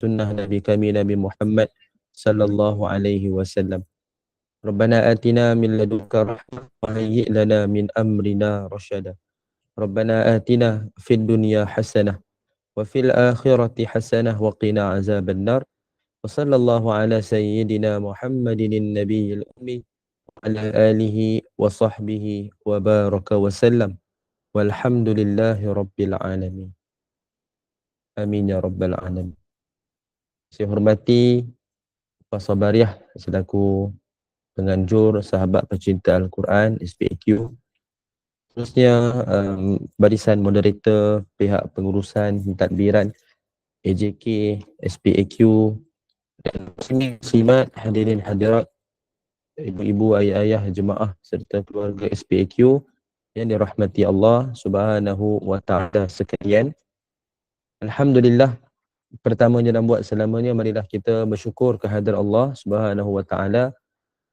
sunnah Nabi kami Nabi Muhammad sallallahu alaihi wasallam. Rabbana atina min ladunka rahmah wa hayyi' lana min amrina rasyada. Rabbana atina fid dunya hasanah wa fil akhirati hasanah wa qina azabannar. Wa sallallahu ala sayyidina Muhammadin nabiyil ummi wa ala alihi wa sahbihi wa baraka wa sallam. Walhamdulillahi rabbil alamin. Amin ya rabbal alamin. Saya hormati Pak Sabariah selaku penganjur sahabat pecinta Al-Quran SPAQ, terusnya barisan moderator pihak pengurusan tadbiran AJK SPAQ, dan muslimat hadirin hadirat, ibu-ibu, ayah-ayah jemaah serta keluarga SPAQ yang dirahmati Allah Subhanahu wa taala sekalian. Alhamdulillah, pertamanya dan buat selamanya marilah kita bersyukur kehadrat Allah Subhanahu wa taala.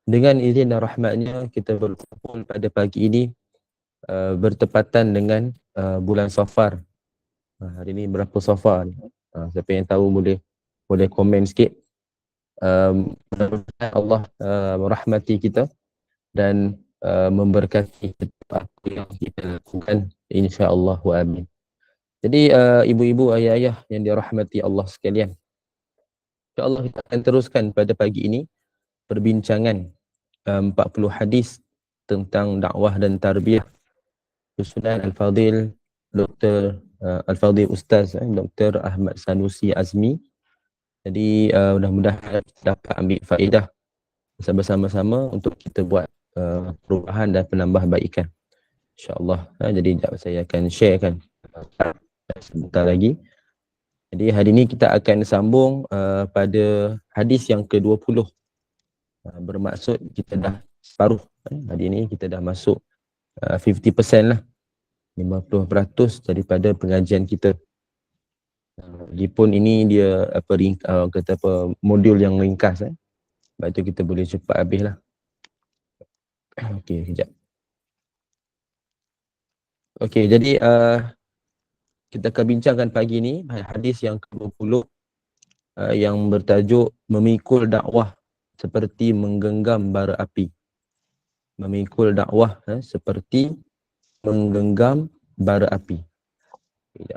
Dengan izin dan rahmatnya kita berkumpul pada pagi ini bertepatan dengan bulan Safar. Hari ini berapa Safar ni? Siapa yang tahu boleh komen sikit. Allah merahmati kita dan memberkati apa yang kita lakukan, insya-Allah wa amin. Jadi ibu-ibu, ayah-ayah yang dirahmati Allah sekalian, insya-Allah kita akan teruskan pada pagi ini perbincangan 40 hadis tentang dakwah dan tarbiyah susunan Al-Fadhil Dr. Al-Fadhil Ustaz Dr. Ahmad Sanusi Azmi. Jadi mudah-mudahan dapat ambil faedah bersama-sama untuk kita buat perubahan dan penambahbaikan, insya-Allah. Jadi saya akan sharekan sebentar lagi. Jadi hari ini kita akan sambung pada hadis yang ke-20. Bermaksud kita dah separuh. Hari ini kita dah masuk 50% lah, 50% daripada pengajian kita. Lagipun ini dia modul yang ringkas. Sebab itu kita boleh cepat habis lah. Okey, sekejap. Okey, jadi kita akan bincangkan pagi ni hadis yang ke-20 yang bertajuk memikul dakwah seperti menggenggam bara api. Memikul dakwah seperti menggenggam bara api.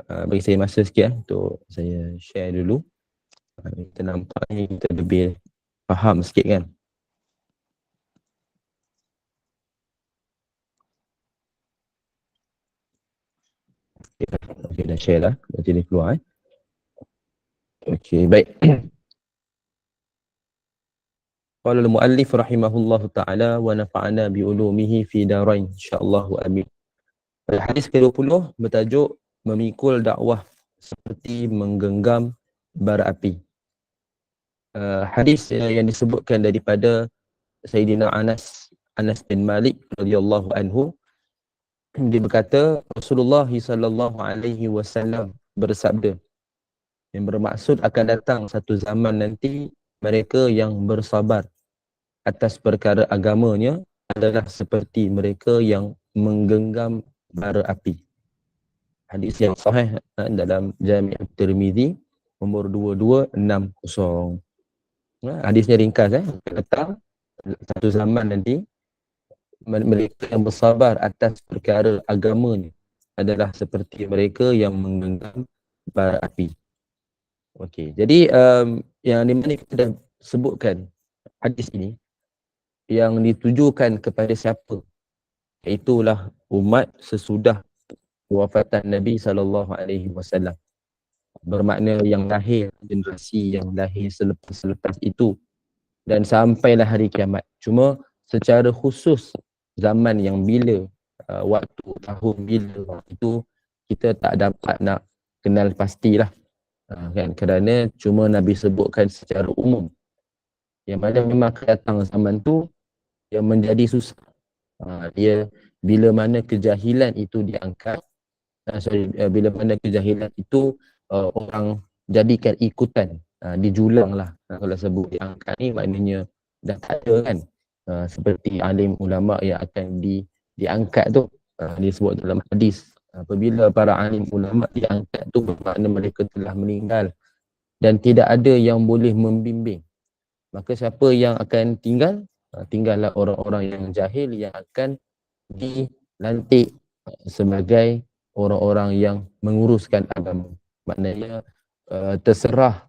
Bagi saya masa sikit untuk saya share dulu. Kita nampak ni kita lebih faham sikit kan. Okey, dah share lah. Jadi keluar Okey, baik. Qala al-muallif rahimahullahu ta'ala wa nafa'ana bi ulumihi fi darain insyaallah wa amin. Hadis ke-20 bertajuk memikul dakwah seperti menggenggam bara api. Hadis yang disebutkan daripada Sayyidina Anas bin Malik radhiyallahu anhu, dia berkata Rasulullah sallallahu alaihi wasallam bersabda, yang bermaksud akan datang satu zaman nanti mereka yang bersabar atas perkara agamanya adalah seperti mereka yang menggenggam bara api. Hadis yang sahih dalam Jami' At-Tirmizi nombor 2260. Hadisnya ringkas datang satu zaman nanti mereka yang bersabar atas perkara agamanya adalah seperti mereka yang menggenggam bara api. Okey, jadi yang di mana kita dah sebutkan hadis ini yang ditujukan kepada siapa? Itulah umat sesudah wafatan Nabi SAW. Bermakna yang lahir, generasi yang lahir selepas itu dan sampailah hari kiamat. Cuma secara khusus zaman yang bila, waktu, tahun bila itu kita tak dapat nak kenal pastilah. Kan, kerana cuma Nabi sebutkan secara umum yang mana memang akan datang zaman tu yang menjadi susah. Dia bila mana kejahilan itu diangkat, bila mana kejahilan itu orang jadikan ikutan, dijulang lah. Kalau sebut diangkat ni maknanya dah tak ada kan. Seperti alim ulama yang akan diangkat tu, disebut dalam hadis. Apabila para alim ulama diangkat tu bermakna mereka telah meninggal dan tidak ada yang boleh membimbing. Maka siapa yang akan tinggal? Tinggallah orang-orang yang jahil yang akan dilantik sebagai orang-orang yang menguruskan agama. Maknanya terserah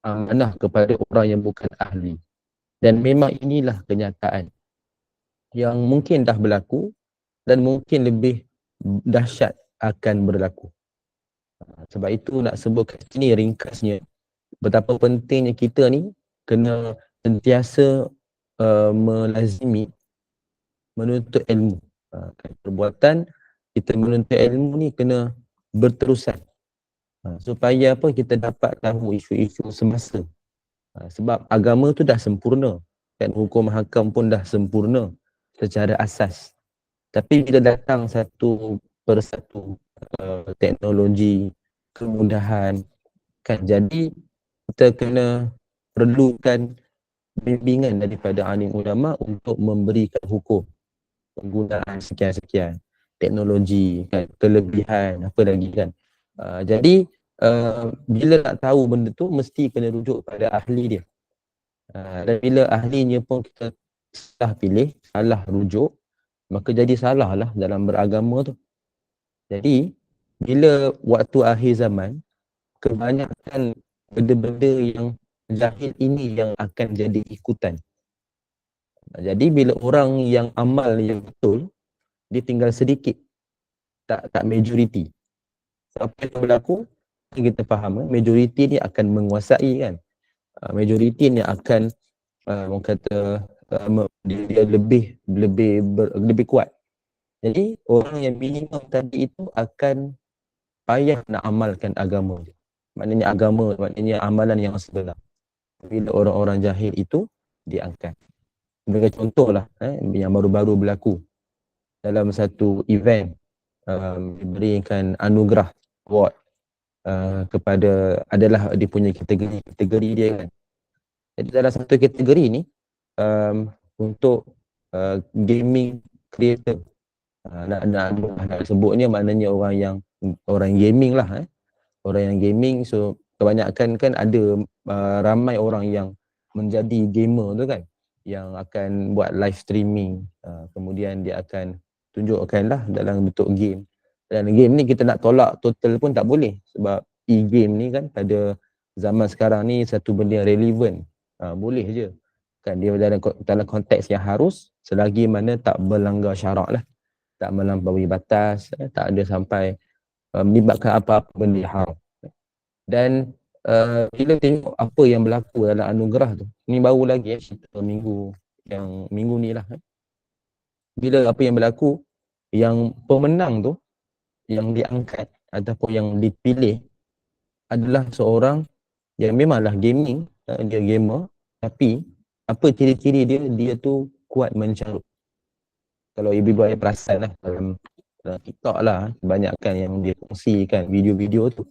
amanah kepada orang yang bukan ahli. Dan memang inilah kenyataan yang mungkin dah berlaku dan mungkin lebih dahsyat akan berlaku. Sebab itu nak sebut kat sini ringkasnya betapa pentingnya kita ni kena sentiasa melazimi menuntut ilmu. Perbuatan kita menuntut ilmu ni kena berterusan. Supaya apa, kita dapat tahu isu-isu semasa. Sebab agama tu dah sempurna dan hukum hakam pun dah sempurna secara asas. Tapi bila datang satu persatu teknologi, kemudahan, kan, jadi kita kena perlukan bimbingan daripada alim ulama untuk memberikan hukum penggunaan sekian-sekian teknologi, kan, kelebihan apa lagi, kan. Jadi bila nak tahu benda tu mesti kena rujuk pada ahli dia. Dan bila ahlinya pun kita salah pilih, salah rujuk, maka jadi salah lah dalam beragama tu. Jadi bila waktu akhir zaman, kebanyakan benda-benda yang jahil ini yang akan jadi ikutan. Jadi bila orang yang amal yang betul, dia tinggal sedikit, tak majoriti. Apa yang berlaku, kita faham, majoriti ni akan menguasai, kan. Majoriti ni akan orang kata dia lebih kuat. Jadi orang yang minimum tadi itu akan payah nak amalkan agama dia. Maknanya agama, maknanya amalan yang sebenar. Bila orang-orang jahil itu diangkat. Sebagai contohlah yang baru-baru berlaku dalam satu event, diberikan anugerah award kepada, adalah dia punya kategori dia, kan. Jadi dalam satu kategori ni untuk gaming creator, nak sebutnya maknanya orang gaming lah, orang yang gaming. So kebanyakan kan ada ramai orang yang menjadi gamer tu, kan, yang akan buat live streaming, kemudian dia akan tunjukkan lah dalam bentuk game. Dan game ni kita nak tolak total pun tak boleh, sebab e-game ni kan pada zaman sekarang ni satu benda yang relevan. Boleh je, kan, dia dalam konteks yang harus, selagi mana tak melanggar syarak lah, tak melampaui batas, tak ada sampai melibatkan apa-apa benda yang haram. Dan bila tengok apa yang berlaku dalam anugerah tu, ni baru lagi minggu ni lah, bila apa yang berlaku, yang pemenang tu yang diangkat ataupun yang dipilih adalah seorang yang memanglah gaming, dia gamer, tapi apa ciri-ciri dia? Dia tu kuat mencarut. Kalau ibu-ibu ayah perasan lah, dalam TikTok lah, kebanyakan yang dia kongsikan video-video tu,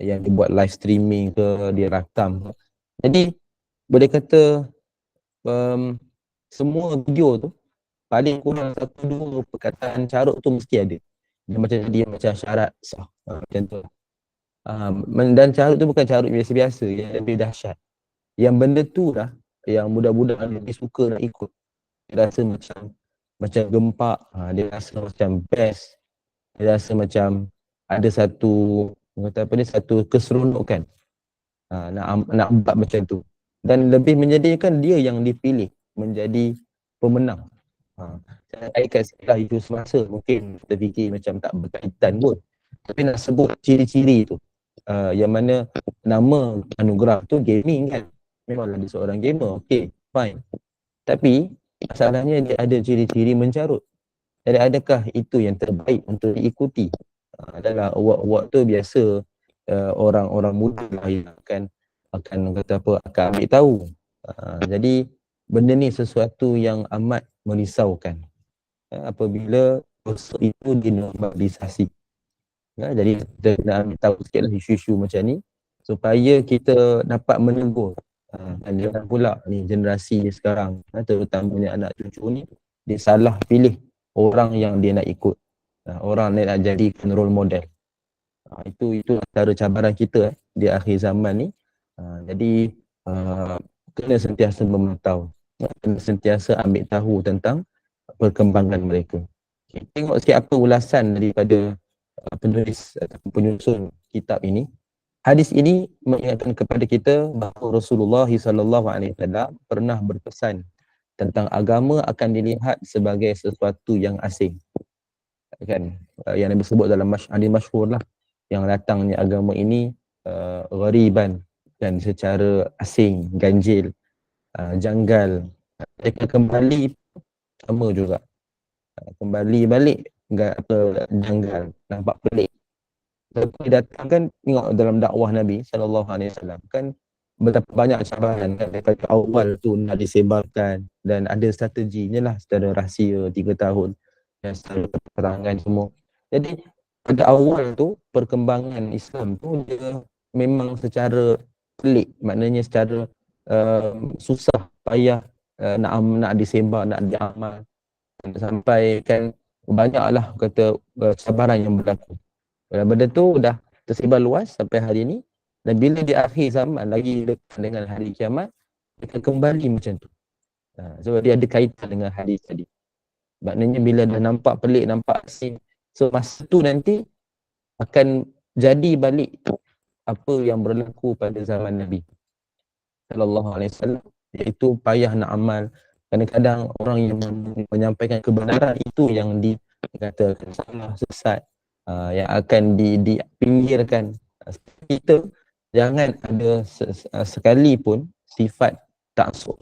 yang dia buat live streaming ke, dia rakam. Jadi boleh kata semua video tu paling kurang 1-2 perkataan carut tu mesti ada. Dia macam syarat sah, macam tu. Dan carut tu bukan carut biasa-biasa, yang lebih dahsyat. Yang benda tu lah yang budak-budak lebih suka nak ikut. Dia rasa macam gempak, dia rasa macam best, dia rasa macam ada satu keseronokan, nak buat macam tu. Dan lebih menyedihkan, dia yang dipilih menjadi pemenang. Saya kaitkan setelah itu semasa, mungkin kita fikir macam tak berkaitan pun, tapi nak sebut ciri-ciri tu, yang mana nama anugerah tu gaming, kan, memanglah dia seorang gamer, okay, fine. Tapi masalahnya dia ada ciri-ciri mencarut. Jadi adakah itu yang terbaik untuk diikuti? Adalah award-award tu biasa orang-orang muda lah yang akan kata apa, akan ambil tahu. Jadi benda ni sesuatu yang amat merisaukan apabila proses itu dinormalisasi. Jadi kita nak ambil tahu sikit lah isu-isu macam ni supaya kita dapat menegur. Dan jangan pula ni generasi sekarang, terutamanya anak cucu ni, dia salah pilih orang yang dia nak ikut, orang yang nak jadikan role model. Itu antara cabaran kita di akhir zaman ni, Jadi kena sentiasa memantau, kena sentiasa ambil tahu tentang perkembangan mereka. Okay. Tengok siapa ulasan daripada penulis atau penyusun kitab ini. Hadis ini mengingatkan kepada kita bahawa Rasulullah SAW pernah berpesan tentang agama akan dilihat sebagai sesuatu yang asing. Kan? Yang Nabi sebut dalam hadis masyhur lah, yang datangnya agama ini ghariban, kan, secara asing, ganjil, janggal. Mereka kembali sama juga. Kembali balik enggak apa, janggal, nampak pelik. Tapi datangkan, tengok dalam dakwah Nabi SAW kan, betapa banyak cabaran kan, daripada awal tu nak disebarkan dan ada strateginya lah secara rahsia 3 tahun dan secara peperangan semua. Jadi pada awal tu perkembangan Islam tu dia memang secara pelik, maknanya secara susah payah, nak disebar, nak diamal, sampai kan banyaklah kata cabaran yang berlaku. Benda tu dah tersebar luas sampai hari ini, dan bila di akhir zaman lagi dekat dengan hari kiamat, dia akan kembali macam tu. So dia ada kaitan dengan hadis tadi. Maknanya bila dah nampak pelik, nampak asing, so masa tu nanti akan jadi balik apa yang berlaku pada zaman Nabi SAW, iaitu payah nak amal. Kadang-kadang orang yang menyampaikan kebenaran itu yang dikatakan salah, sesat, yang akan dipinggirkan. Kita jangan ada sekali pun sifat taksub.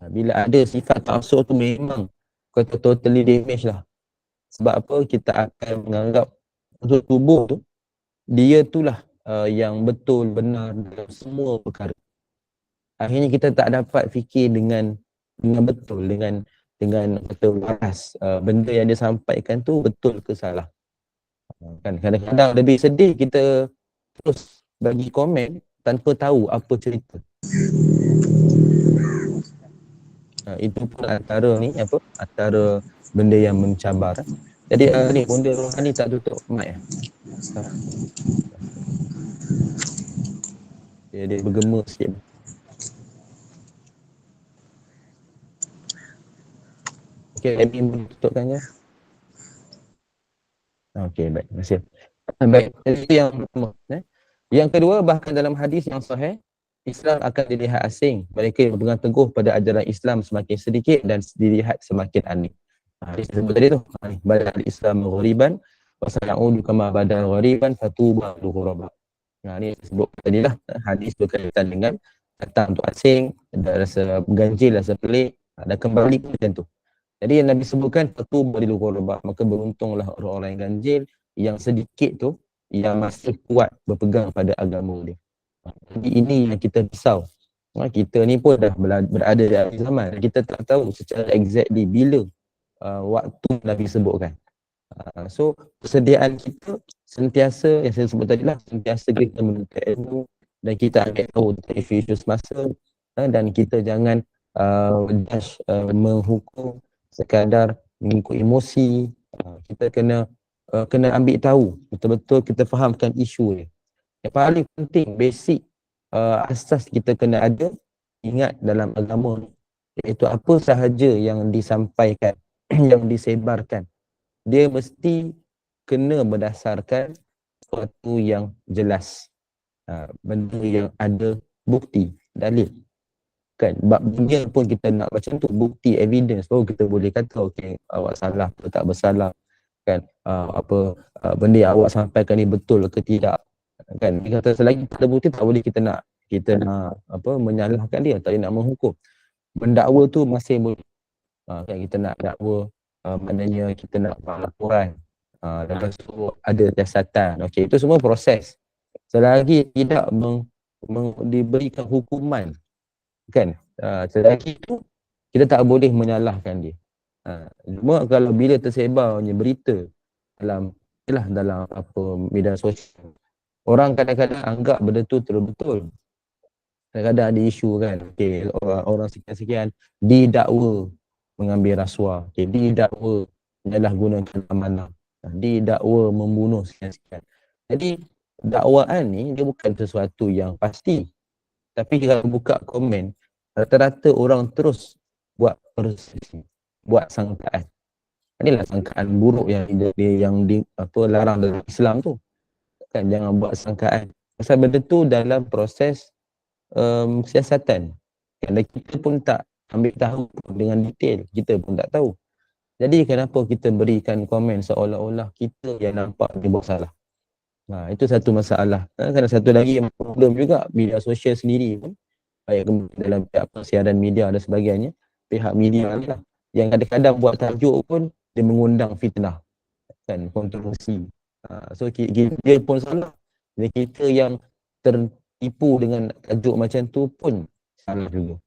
Bila ada sifat taksub tu memang kata totally damage lah. Sebab apa? Kita akan menganggap untuk tubuh tu, dia itulah yang betul, benar dalam semua perkara. Akhirnya kita tak dapat fikir dengan betul, dengan kata waras, benda yang dia sampaikan tu betul ke salah. Kan kadang-kadang lebih sedih kita terus bagi komen tanpa tahu apa cerita. Itu pun antara benda yang mencabar. Jadi ni Bonda Rohani tak tutup mic. Dia bergema sikit. Okey, admin tutupkannya. Okey, baik. Terima kasih. Baik, itu yang pertama. Yang kedua, bahkan dalam hadis yang sahih, Islam akan dilihat asing. Mereka yang berpegang teguh pada ajaran Islam semakin sedikit dan dilihat semakin aneh. Hadis sebut tadi tu, bada al-Islam ghariban wa sayaudu kama bada ghariban fatuba lil ghuraba. Ni sebut tadi lah, hadis berkaitan dengan datang tu asing, ada rasa ganjil, rasa pelik, dan kembali pun macam tu. Jadi yang Nabi sebutkan fatuba lil ghuraba, maka beruntunglah orang-orang yang ganjil, yang sedikit tu, yang masih kuat berpegang pada agama dia. Jadi ini yang kita risau. Kita ni pun dah berada di akhir zaman. Kita tak tahu secara exactly bila waktu Nabi sebutkan. So persediaan kita sentiasa, yang saya sebut tadi lah, sentiasa kita menuntut ilmu dan kita ambil tahu tentang isu-isu semasa, dan kita jangan menghukum sekadar mengikut emosi. Kita kena ambil tahu betul-betul, kita fahamkan isu ni. Yang paling penting, basic asas kita kena ada, ingat dalam agama ni, iaitu apa sahaja yang disampaikan yang disebarkan, dia mesti kena berdasarkan sesuatu yang jelas, benda yang ada bukti, dalil. Kan, dunia pun kita nak macam tu, bukti, evidence, baru kita boleh kata okey, awak salah atau tak bersalah. Kan, benda yang awak sampaikan ni betul ke tidak. Kan, dia kata selagi tak ada bukti, tak boleh kita nak menyalahkan dia, tak boleh nak menghukum. Mendakwa tu masih boleh. Kan, kita nak dakwa, maknanya kita nak laporan, lepas tu ada siasatan. Okey, itu semua proses. Selagi tidak diberikan hukuman, kan, selagi itu kita tak boleh menyalahkan dia. Cuma kalau bila tersebarnya berita dalam media sosial, orang kadang-kadang anggap benda tu betul. Kadang-kadang ada isu kan, okey, orang sekian-sekian didakwa mengambil rasuah, okey, didakwa menyalahgunakan amanah, didakwa membunuh sekian-sekian. Jadi dakwaan ni dia bukan sesuatu yang pasti. Tapi kalau buka komen, rata-rata orang terus buat persepsi, buat sangkaan. Inilah sangkaan buruk yang apa larang dalam Islam tu. Kan jangan buat sangkaan. Pasal benda tu dalam proses siasatan. Kerana kita pun tak ambil tahu dengan detail, kita pun tak tahu. Jadi kenapa kita berikan komen seolah-olah kita yang nampak dia buat salah. Itu satu masalah. Kerana satu lagi yang problem juga, media sosial sendiri pun, baik dalam pihak siaran media dan sebagainya, pihak media ni lah, yang kadang-kadang buat tajuk pun, dia mengundang fitnah, kan, kontroversi. So dia pun salah. Jadi kita yang tertipu dengan tajuk macam tu pun salah juga.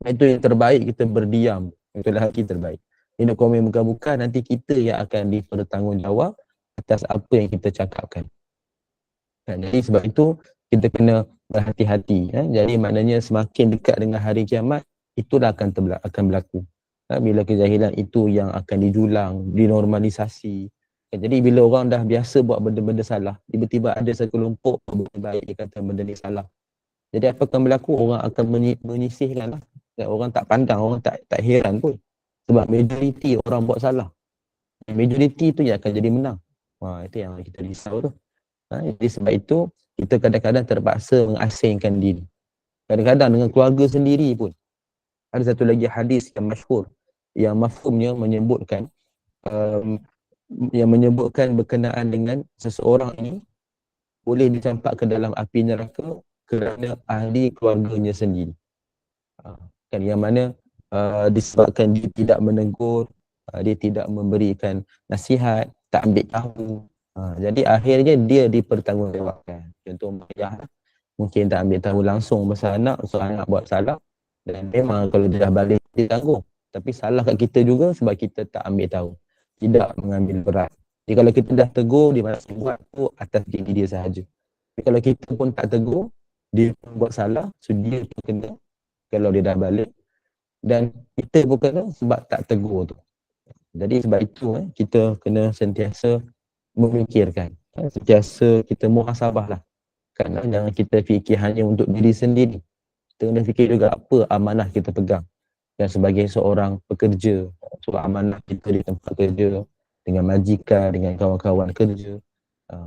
Itu yang terbaik kita berdiam. Itulah hati terbaik. Dia nak komen bukan-bukan, nanti kita yang akan dipertanggungjawab atas apa yang kita cakapkan. Jadi sebab itu kita kena berhati-hati. Jadi maknanya semakin dekat dengan hari kiamat, itulah akan berlaku. Bila kejahilan itu yang akan dijulang, dinormalisasi. Jadi bila orang dah biasa buat benda-benda salah, tiba-tiba ada sekelompok benda baik, dia kata benda ni salah. Jadi apa akan berlaku? Orang akan menyisihkan lah. Orang tak pandang, orang tak heran pun. Sebab majoriti orang buat salah. Majoriti tu yang akan jadi menang. Itu yang kita risau tu. Jadi sebab itu, kita kadang-kadang terpaksa mengasingkan diri. Kadang-kadang dengan keluarga sendiri pun. Ada satu lagi hadis yang masyhur, yang mafhumnya menyebutkan, berkenaan dengan seseorang ini boleh dicampak ke dalam api neraka kerana ahli keluarganya sendiri. Kan yang mana disebabkan dia tidak menegur, dia tidak memberikan nasihat, tak ambil tahu. Jadi akhirnya dia dipertanggungjawabkan. Contoh ayah mungkin tak ambil tahu langsung pasal anak, so anak buat salah, dan memang kalau dia dah balik dia tanggung. Tapi salah kat kita juga sebab kita tak ambil tahu, tidak mengambil berat. Jadi kalau kita dah tegur, dia malas buat tu atas diri dia sahaja. Tapi kalau kita pun tak tegur, dia pun buat salah, so dia pun kena kalau dia dah balik. Dan kita pun kena sebab tak tegur tu. Jadi sebab itu kita kena sentiasa memikirkan, sentiasa kita muhasabah lah. Kerana jangan kita fikir hanya untuk diri sendiri. Kita kena fikir juga apa amanah kita pegang. Dan sebagai seorang pekerja, amanah kita di tempat kerja, dengan majikan, dengan kawan-kawan kerja,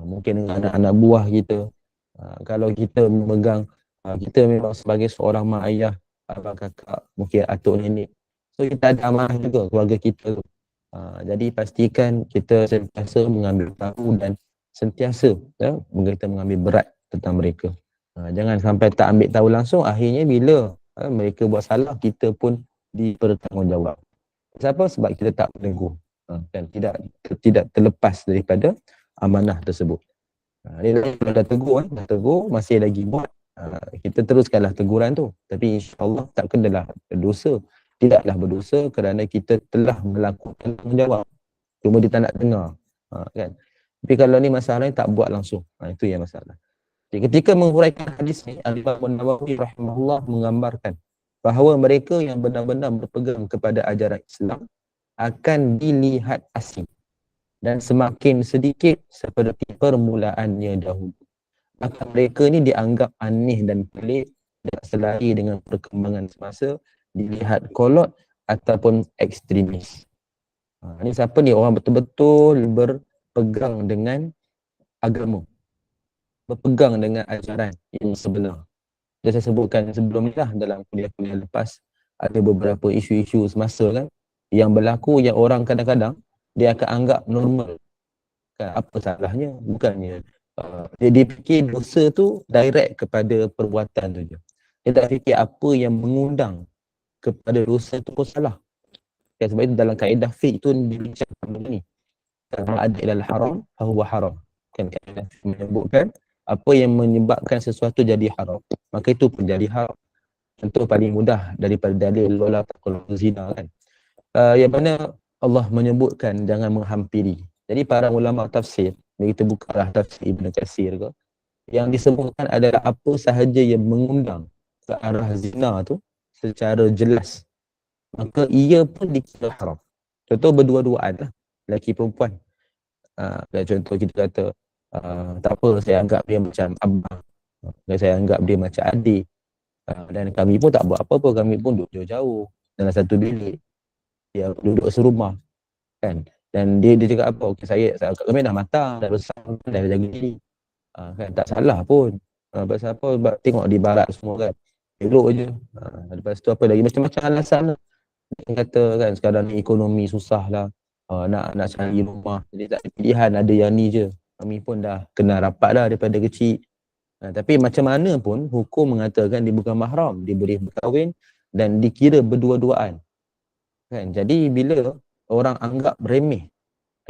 mungkin dengan anak-anak buah kita. Kalau kita memegang, kita memang sebagai seorang mak ayah, abang kakak, mungkin atuk nenek, so kita ada amanah juga keluarga kita tu. Jadi pastikan kita sentiasa mengambil tahu dan sentiasa kita mengambil berat tentang mereka. Jangan sampai tak ambil tahu langsung, akhirnya bila mereka buat salah, kita pun dipertanggungjawab. Kenapa? Sebab kita tak menegur, dan tidak terlepas daripada amanah tersebut. Kalau dah tegur, masih lagi buat, kita teruskanlah teguran tu. Tapi insyaAllah tak kenalah berdosa. Tidaklah berdosa kerana kita telah melakukan tanggungjawab. Cuma dia tak nak dengar. Kan? Tapi kalau ni masalahnya tak buat langsung. Itu yang masalah. Jadi, ketika menghuraikan hadis ni, Al-Imam An-Nawawi rahimahullah menggambarkan bahawa mereka yang benar-benar berpegang kepada ajaran Islam akan dilihat asing dan semakin sedikit seperti permulaannya dahulu. Maka mereka ni dianggap aneh dan pelik, dan selari dengan perkembangan semasa, dilihat kolot ataupun ekstremis. Ini siapa ni? Orang betul-betul berpegang dengan agama, berpegang dengan ajaran yang sebenar. Dan saya sebutkan sebelum ni lah, dalam kuliah-kuliah lepas, ada beberapa isu-isu semasa kan, yang berlaku yang orang kadang-kadang dia akan anggap normal. Kan, apa salahnya? Bukannya dia fikir dosa tu direct kepada perbuatan tu je. Dia tak fikir apa yang mengundang kepada dosa tu pun salah. Kan, sebab itu dalam kaedah fiqh tu dibincangkan benda ni. Kalau ada ilal haram, fahuwa haram. Kan kaedah menyebutkan apa yang menyebabkan sesuatu jadi haram, maka itu pun jadi haram. Contoh paling mudah daripada dalil wala taqrabu zina kan. Yang mana Allah menyebutkan jangan menghampiri. Jadi para ulama tafsir, kita bukalah tafsir Ibn Katsir ke, yang disebutkan adalah apa sahaja yang mengundang ke arah zina tu secara jelas, maka ia pun dikira haram. Contoh berdua-duaan lah, lelaki perempuan. Contoh kita kata tak apa, saya anggap dia macam abang, saya anggap dia macam adik, Dan kami pun tak buat apa-apa, kami pun duduk jauh-jauh dalam satu bilik, dia duduk serumah kan. Dan dia cakap apa, okey kami dah matang, dah besar, dah jaga diri, kan tak salah pun. Pasal apa, sebab tengok di barat semua kan elok je. Lepas tu apa lagi, macam-macam alasan lah. Dia kata kan sekarang ni ekonomi susah lah, nak cari rumah, jadi tak ada pilihan, ada yang ni je. Kami pun dah kenal rapat dah daripada kecil. Tapi macam mana pun hukum mengatakan dia bukan mahram, dia boleh berkahwin dan dikira berdua-duaan kan. Jadi bila orang anggap remeh,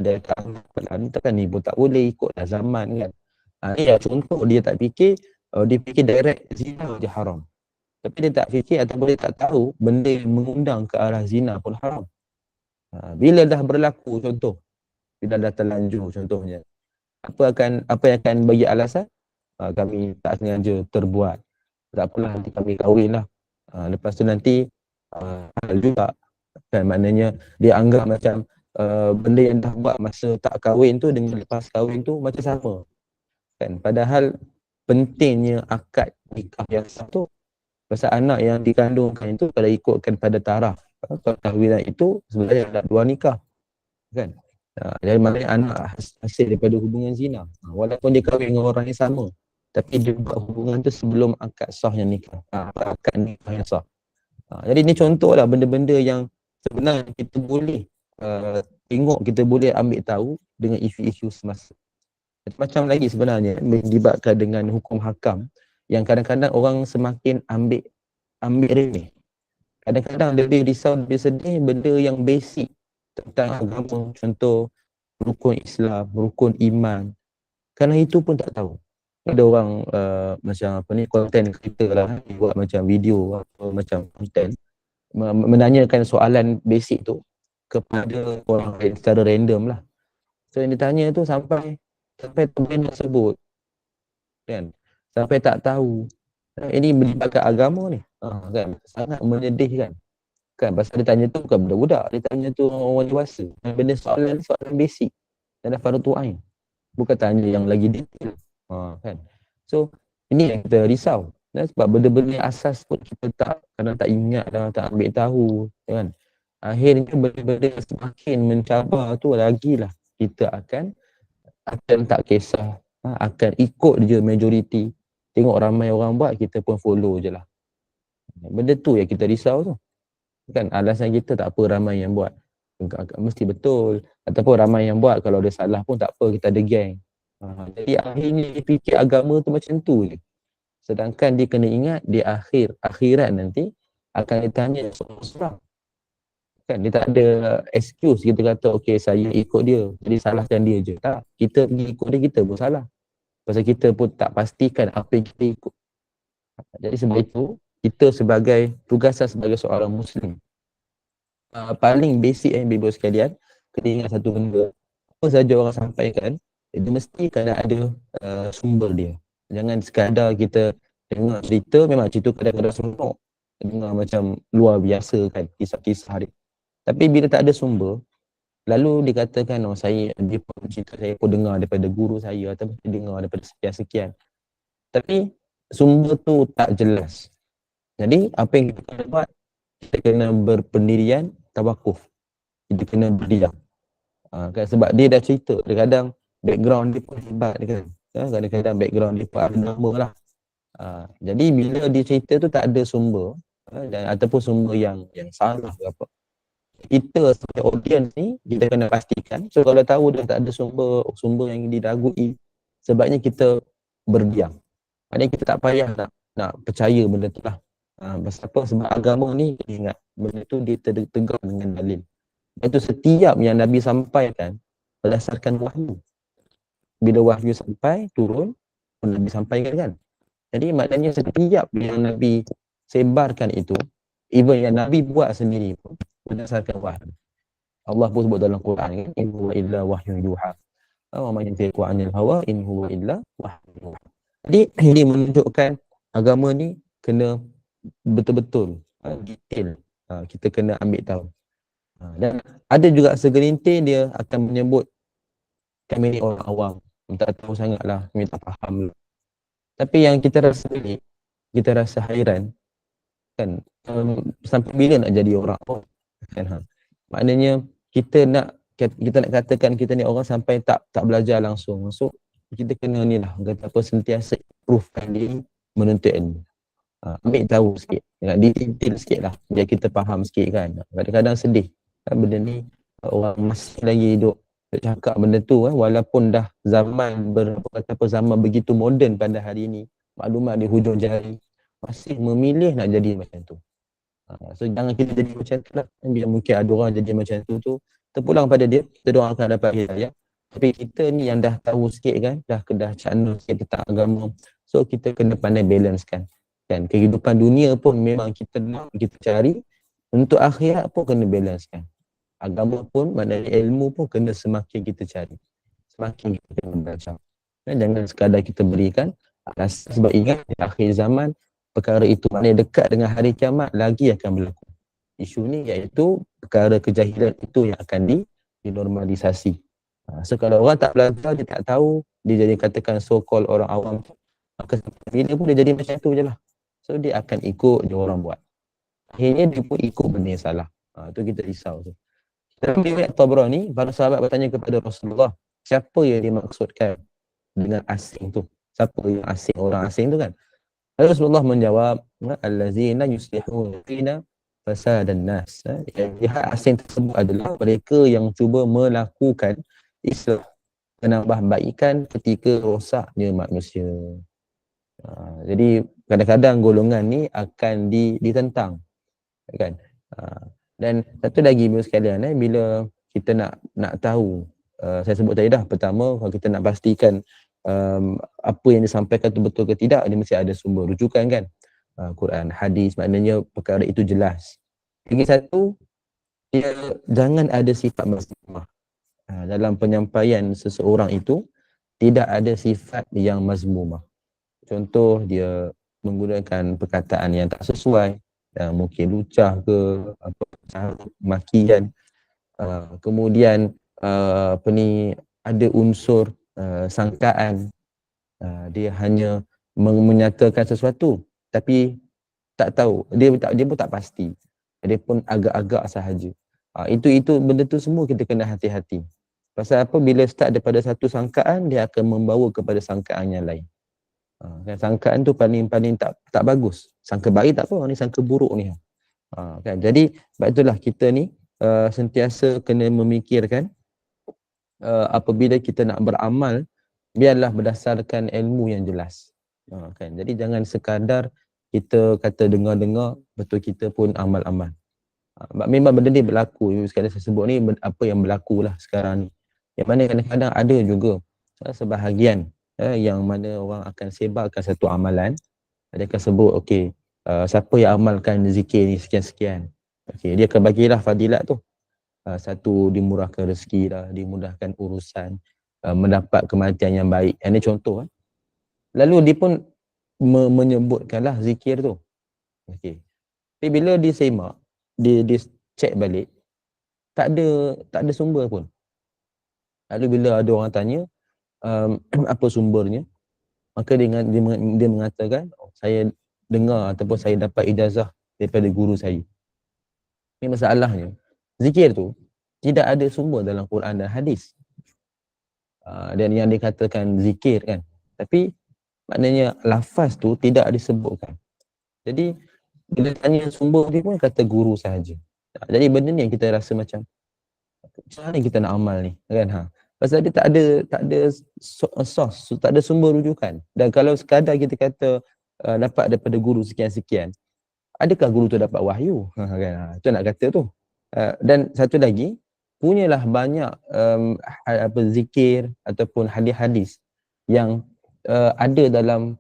ada anggap ni takkan ni pun tak boleh, ikutlah zaman kan. Ni contoh, dia tak fikir, dia fikir direct zina je haram, tapi dia tak fikir ataupun dia tak tahu benda yang mengundang ke arah zina pun haram. Bila dah berlaku, contoh bila dah terlanjur contohnya, apa yang akan bagi alasan, kami tak sengaja terbuat, tak apalah nanti kami kahwin lah. Lepas tu nanti hal juga kan, maknanya dia anggap macam benda yang dah buat masa tak kahwin tu dengan lepas kahwin tu macam sama kan. Padahal pentingnya akad nikah yang sah tu, pasal anak yang dikandungkan itu kalau ikutkan pada taraf perkahwinan itu sebenarnya ada dua nikah kan. Jadi maknanya anak hasil daripada hubungan zina, walaupun dia kahwin dengan orang yang sama, tapi dia buat hubungan tu sebelum akad sahnya nikah, akad nikah yang sah. Jadi ni contoh lah benda-benda yang sebenarnya kita boleh tengok, kita boleh ambil tahu dengan isu-isu semasa. Macam lagi sebenarnya melibatkan dengan hukum hakam yang kadang-kadang orang semakin ambil remeh. Kadang-kadang lebih risau, lebih sedih benda yang basic tentang agama, contoh rukun Islam, rukun iman. Kerana itu pun tak tahu. Ada orang macam apa ni, konten kita lah, buat macam video atau macam konten, menanyakan soalan basic tu kepada orang lain secara random lah. So yang ditanya tu sampai tak boleh nak sebut kan, sampai tak tahu. Ini melibatkan agama ni, kan, sangat menyedihkan kan. Pasal dia tanya tu bukan budak-budak, dia tanya tu orang dewasa, benda soalan basic dalam fardu ain, bukan tanya yang lagi detail, kan. So ini yang kita risau, sebab benda-benda asas pun kita kadang tak ingat dah, tak ambil tahu kan. Akhirnya benda-benda yang semakin mencabar tu lagilah kita akan tak kisah, akan ikut je majoriti. Tengok ramai orang buat, kita pun follow je lah. Benda tu yang kita risau tu kan. Alasan kita tak apa ramai yang buat, mesti betul, ataupun ramai yang buat kalau ada salah pun tak apa, kita ada geng. Jadi akhirnya dia fikir agama tu macam tu je. Sedangkan dia kena ingat di akhirat nanti akan ditanya seorang-seorang kan. Dia tak ada excuse kita kata okey saya ikut dia jadi salahkan dia je. Tak, kita pergi ikut dia, kita pun salah pasal kita pun tak pastikan apa yang kita ikut. Jadi sebab itu kita sebagai tugasan sebagai seorang Muslim, paling basic ibu sekalian, kena ingat satu benda, apa saja orang sampaikan dia mesti kena ada sumber dia. Jangan sekadar kita dengar cerita, memang cerita kadang-kadang seronok, dengar macam luar biasa kan, kisah-kisah dia, tapi bila tak ada sumber, lalu dikatakan dia pun cerita, saya pun dengar daripada guru saya atau dengar daripada sekian-sekian, tapi sumber tu tak jelas. Jadi apa yang kita kena buat, kita kena berpendirian tawakuf, kita kena berdiam, kan, sebab dia dah cerita, kadang-kadang background dia pun hebat kan, kadang-kadang background dia pun ada nama lah. Jadi bila dia cerita tu tak ada sumber, dan ataupun sumber yang salah ke apa, kita sebagai audiens ni kita kena pastikan. So kalau tahu dah tak ada sumber yang diragui, sebabnya kita berdiam. Maknanya kita tak payah nak percaya benda tu lah. Pasal apa? Sebab agama ni, ingat benda tu dia tegak dengan dalil. Itu setiap yang Nabi sampaikan berdasarkan wahyu. Bila wahyu sampai turun, Nabi sampaikan kan. Jadi maknanya setiap yang Nabi sebarkan itu, even yang Nabi buat sendiri pun berdasarkan wahyu. Allah pun sebut dalam Quran kan, in huwa illa wahyu yuha. Wa ma yantiqu 'anil hawa in huwa illa wahyu yuha. Jadi ini menunjukkan agama ni kena betul-betul detail, kita kena ambil tahu. Dan ada juga segelintir dia akan menyebut kami ni orang awam, tak tahu sangatlah, kami tak faham. Tapi yang kita rasa pelik, kita rasa hairan, kan, sampai bila nak jadi orang awam, kan? Maknanya kita nak katakan kita ni orang sampai tak belajar langsung, so kita kena ni lah, kata apa, sentiasa improvekan diri menuntut ilmu. Ambil tahu sikit, detail sikit lah, biar kita faham sikit kan. Kadang-kadang sedih kan benda ni, orang masih lagi duk cakap benda tu kan, walaupun dah zaman zaman begitu moden pada hari ni, maklumat di hujung jari, masih memilih nak jadi macam tu. So jangan kita jadi macam tu lah. Bila mungkin ada orang jadi macam tu terpulang pada dia, kita doakan dapat hidayah. Tapi kita ni yang dah tahu sikit kan, dah cakna sikit tentang agama, so kita kena pandai balance kan. Kehidupan dunia pun memang kita nak, kita cari, untuk akhirat pun kena balance kan. Agama pun, maknanya ilmu pun kena semakin kita cari, semakin kita kena belajar. Jangan sekadar kita berikan alasan, sebab ingat di akhir zaman perkara itu, maknanya dekat dengan hari kiamat lagi akan berlaku isu ni, iaitu perkara kejahilan itu yang akan dinormalisasi. So kalau orang tak belajar, dia tak tahu, dia jadi katakan so called orang awam, maka bila pun dia jadi macam tu je lah. So dia akan ikut je orang buat, akhirnya dia pun ikut benda yang salah. Tu kita risau tu. Dalam riwayat Tabrani, para sahabat bertanya kepada Rasulullah, siapa yang dimaksudkan dengan asing tu? Siapa yang asing, orang asing tu kan? Rasulullah menjawab, allazina yuslihuna fina fasadan nas. Yang asing tersebut adalah mereka yang cuba melakukan islah, penambahbaikan ketika rosaknya manusia. Jadi kadang-kadang golongan ni akan ditentang, kan? Dan satu lagi sekalian, bila kita nak tahu, saya sebut tadi dah, pertama kalau kita nak pastikan apa yang disampaikan tu betul ke tidak, dia mesti ada sumber rujukan kan, Quran, hadis, maknanya perkara itu jelas. Lagi satu, dia jangan ada sifat mazmumah. Dalam penyampaian seseorang itu tidak ada sifat yang mazmumah. Contoh, dia menggunakan perkataan yang tak sesuai, mungkin lucah ke, maki kan. Kemudian ada unsur sangkaan, dia hanya menyatakan sesuatu tapi tak tahu, dia pun tak pasti, dia pun agak-agak sahaja. Itu benda tu semua kita kena hati-hati. Pasal apa? Bila start daripada satu sangkaan, dia akan membawa kepada sangkaan yang lain. Kan, sangkaan tu paling tak bagus. Sangka baik tak apa, ni sangka buruk ni. Kan, jadi sebab itulah kita ni sentiasa kena memikirkan, apabila kita nak beramal, biarlah berdasarkan ilmu yang jelas. Kan, jadi jangan sekadar kita kata dengar-dengar, betul kita pun amal-amal. Memang benda ni berlaku, sekadar saya sebut ni apa yang berlaku lah sekarang ni. Yang mana kadang-kadang ada juga sebahagian yang mana orang akan sebarkan satu amalan, dia akan sebut, okey, siapa yang amalkan zikir ni sekian-sekian, okey, dia akan bagilah fadilat tu. Satu, dimurahkan rezeki lah, dimudahkan urusan, mendapat kematian yang baik. Ini contoh. Lalu dia pun menyebutkanlah zikir tu. Okey. Tapi bila dia semak, dia cek balik, tak ada sumber pun. Lalu bila ada orang tanya apa sumbernya, maka dia mengatakan, saya dengar ataupun saya dapat ijazah daripada guru saya. Ini masalahnya, zikir tu tidak ada sumber dalam Quran dan hadis. Dan yang dikatakan zikir kan, tapi maknanya lafaz tu tidak disebutkan. Jadi bila tanya sumber dia pun kata guru sahaja. Jadi benda ni yang kita rasa macam mana kita nak amal ni kan. Pasal dia tak ada source, tak ada sumber rujukan. Dan kalau sekadar kita kata dapat daripada guru sekian-sekian, adakah guru tu dapat wahyu? Kan? Itu nak kata tu. Dan satu lagi, punyalah banyak zikir ataupun hadis-hadis yang ada dalam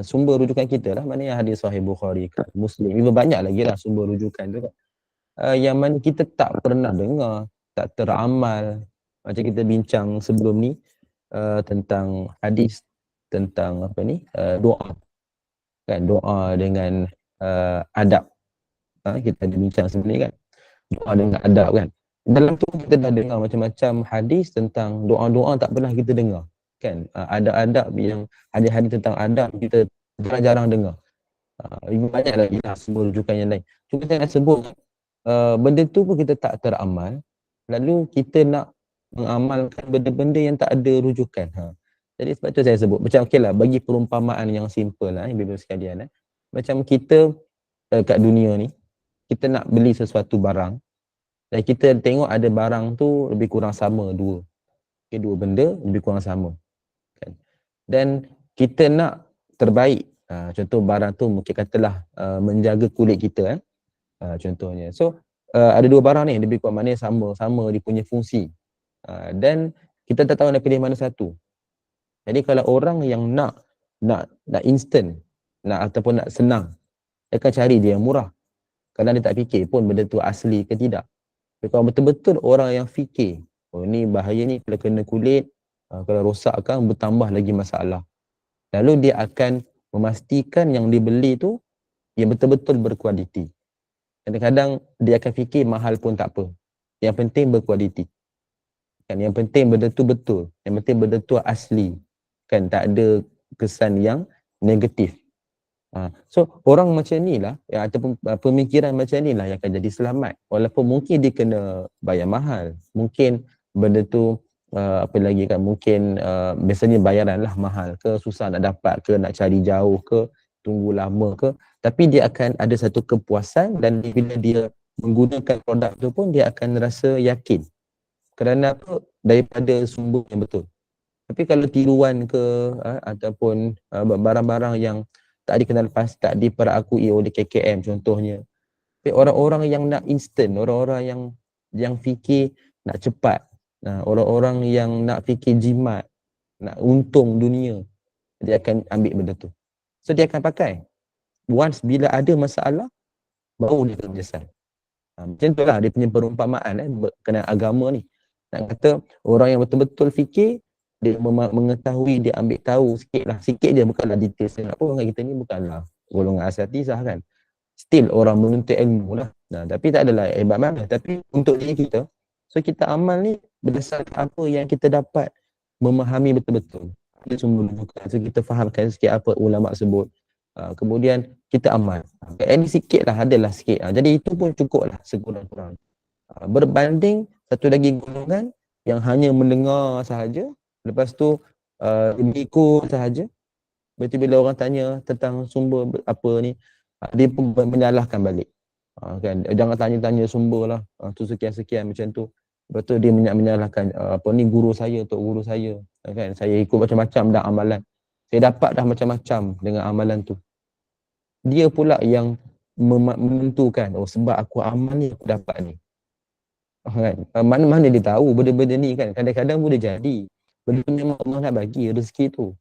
sumber rujukan kita lah, maknanya hadis Sahih Bukhari, Muslim, banyak lagi lah sumber rujukan tu kan, yang mana kita tak pernah dengar, tak teramal. Macam kita bincang sebelum ni tentang hadis, tentang doa kan, doa dengan adab. Kita ada bincang sebelum ni kan, doa dengan adab kan. Dalam tu kita dah dengar macam-macam hadis tentang doa-doa, tak pernah kita dengar kan. Ada adab yang, hadis-hadis tentang adab kita jarang-jarang dengar. Banyak lagi lah semua rujukan yang lain. Cuma saya nak sebut benda tu pun kita tak teramal, lalu kita nak mengamalkan benda-benda yang tak ada rujukan. Jadi sebab tu saya sebut, macam okey lah, bagi perumpamaan yang simple lah, ibu-ibu sekalian. Macam kita kat dunia ni, kita nak beli sesuatu barang, dan kita tengok ada barang tu lebih kurang sama, dua benda lebih kurang sama. Kan? Dan kita nak terbaik. Contoh barang tu mungkin katalah menjaga kulit kita. Contohnya. So, ada dua barang ni, lebih kurang maknanya sama dia punya fungsi. Dan kita tak tahu nak pilih mana satu. Jadi kalau orang yang nak instant, ataupun nak senang, dia akan cari dia yang murah. Kadang dia tak fikir pun benda tu asli ke tidak. Tapi kalau betul-betul orang yang fikir, oh ni bahaya ni kalau kena kulit, kalau rosak kan bertambah lagi masalah. Lalu dia akan memastikan yang dibeli tu yang betul-betul berkualiti. Kadang-kadang dia akan fikir mahal pun tak apa. Yang penting berkualiti. Kan, yang penting benda tu betul. Yang penting benda tu asli. Kan, tak ada kesan yang negatif. So orang macam ni lah, ataupun pemikiran macam ni lah yang akan jadi selamat. Walaupun mungkin dia kena bayar mahal. Mungkin benda tu apa lagi kan, mungkin biasanya bayaran lah mahal ke, susah nak dapat ke, nak cari jauh ke, tunggu lama ke. Tapi dia akan ada satu kepuasan, dan bila dia menggunakan produk tu pun dia akan rasa yakin. Kerana apa? Daripada sumber yang betul. Tapi kalau tiruan ke ataupun barang-barang yang tak dikenal pasti, tak diperakui oleh KKM contohnya. Tapi orang-orang yang nak instant, orang-orang yang fikir nak cepat, orang-orang yang nak fikir jimat, nak untung dunia, dia akan ambil benda tu. So dia akan pakai. Once bila ada masalah, baru dia akan menyesal. Macam tu lah dia punya perumpamaan kena agama ni. Nak kata orang yang betul-betul fikir, dia mengetahui, dia ambil tahu sikit lah. Sikit dia, bukanlah detail sangat pun. Kita ni bukanlah golongan asatizah kan. Still orang menuntut ilmu lah. Tapi tak adalah hebat mana. Tapi untuk diri kita, so kita amal ni berdasarkan apa yang kita dapat memahami betul-betul. Kita semua bukan. So kita fahamkan sikit apa ulama sebut. Kemudian kita amal. Ini sikit lah, adalah sikit. Jadi itu pun cukup lah sekurang-kurang. Berbanding satu lagi golongan yang hanya mendengar sahaja, lepas tu ikut sahaja. Berarti bila orang tanya tentang sumber apa ni, dia pun menyalahkan balik. Kan, jangan tanya-tanya sumber lah, tu sekian-sekian macam tu. Lepas tu dia menyalahkan apa ni, guru saya, tok guru saya. Kan, saya ikut macam-macam dah amalan. Saya dapat dah macam-macam dengan amalan tu. Dia pula yang menentukan, oh sebab aku amal ni aku dapat ni. Kan? Mana-mana dia tahu benda-benda ni kan, kadang-kadang boleh jadi benda tu memang Allah nak bagi rezeki tu,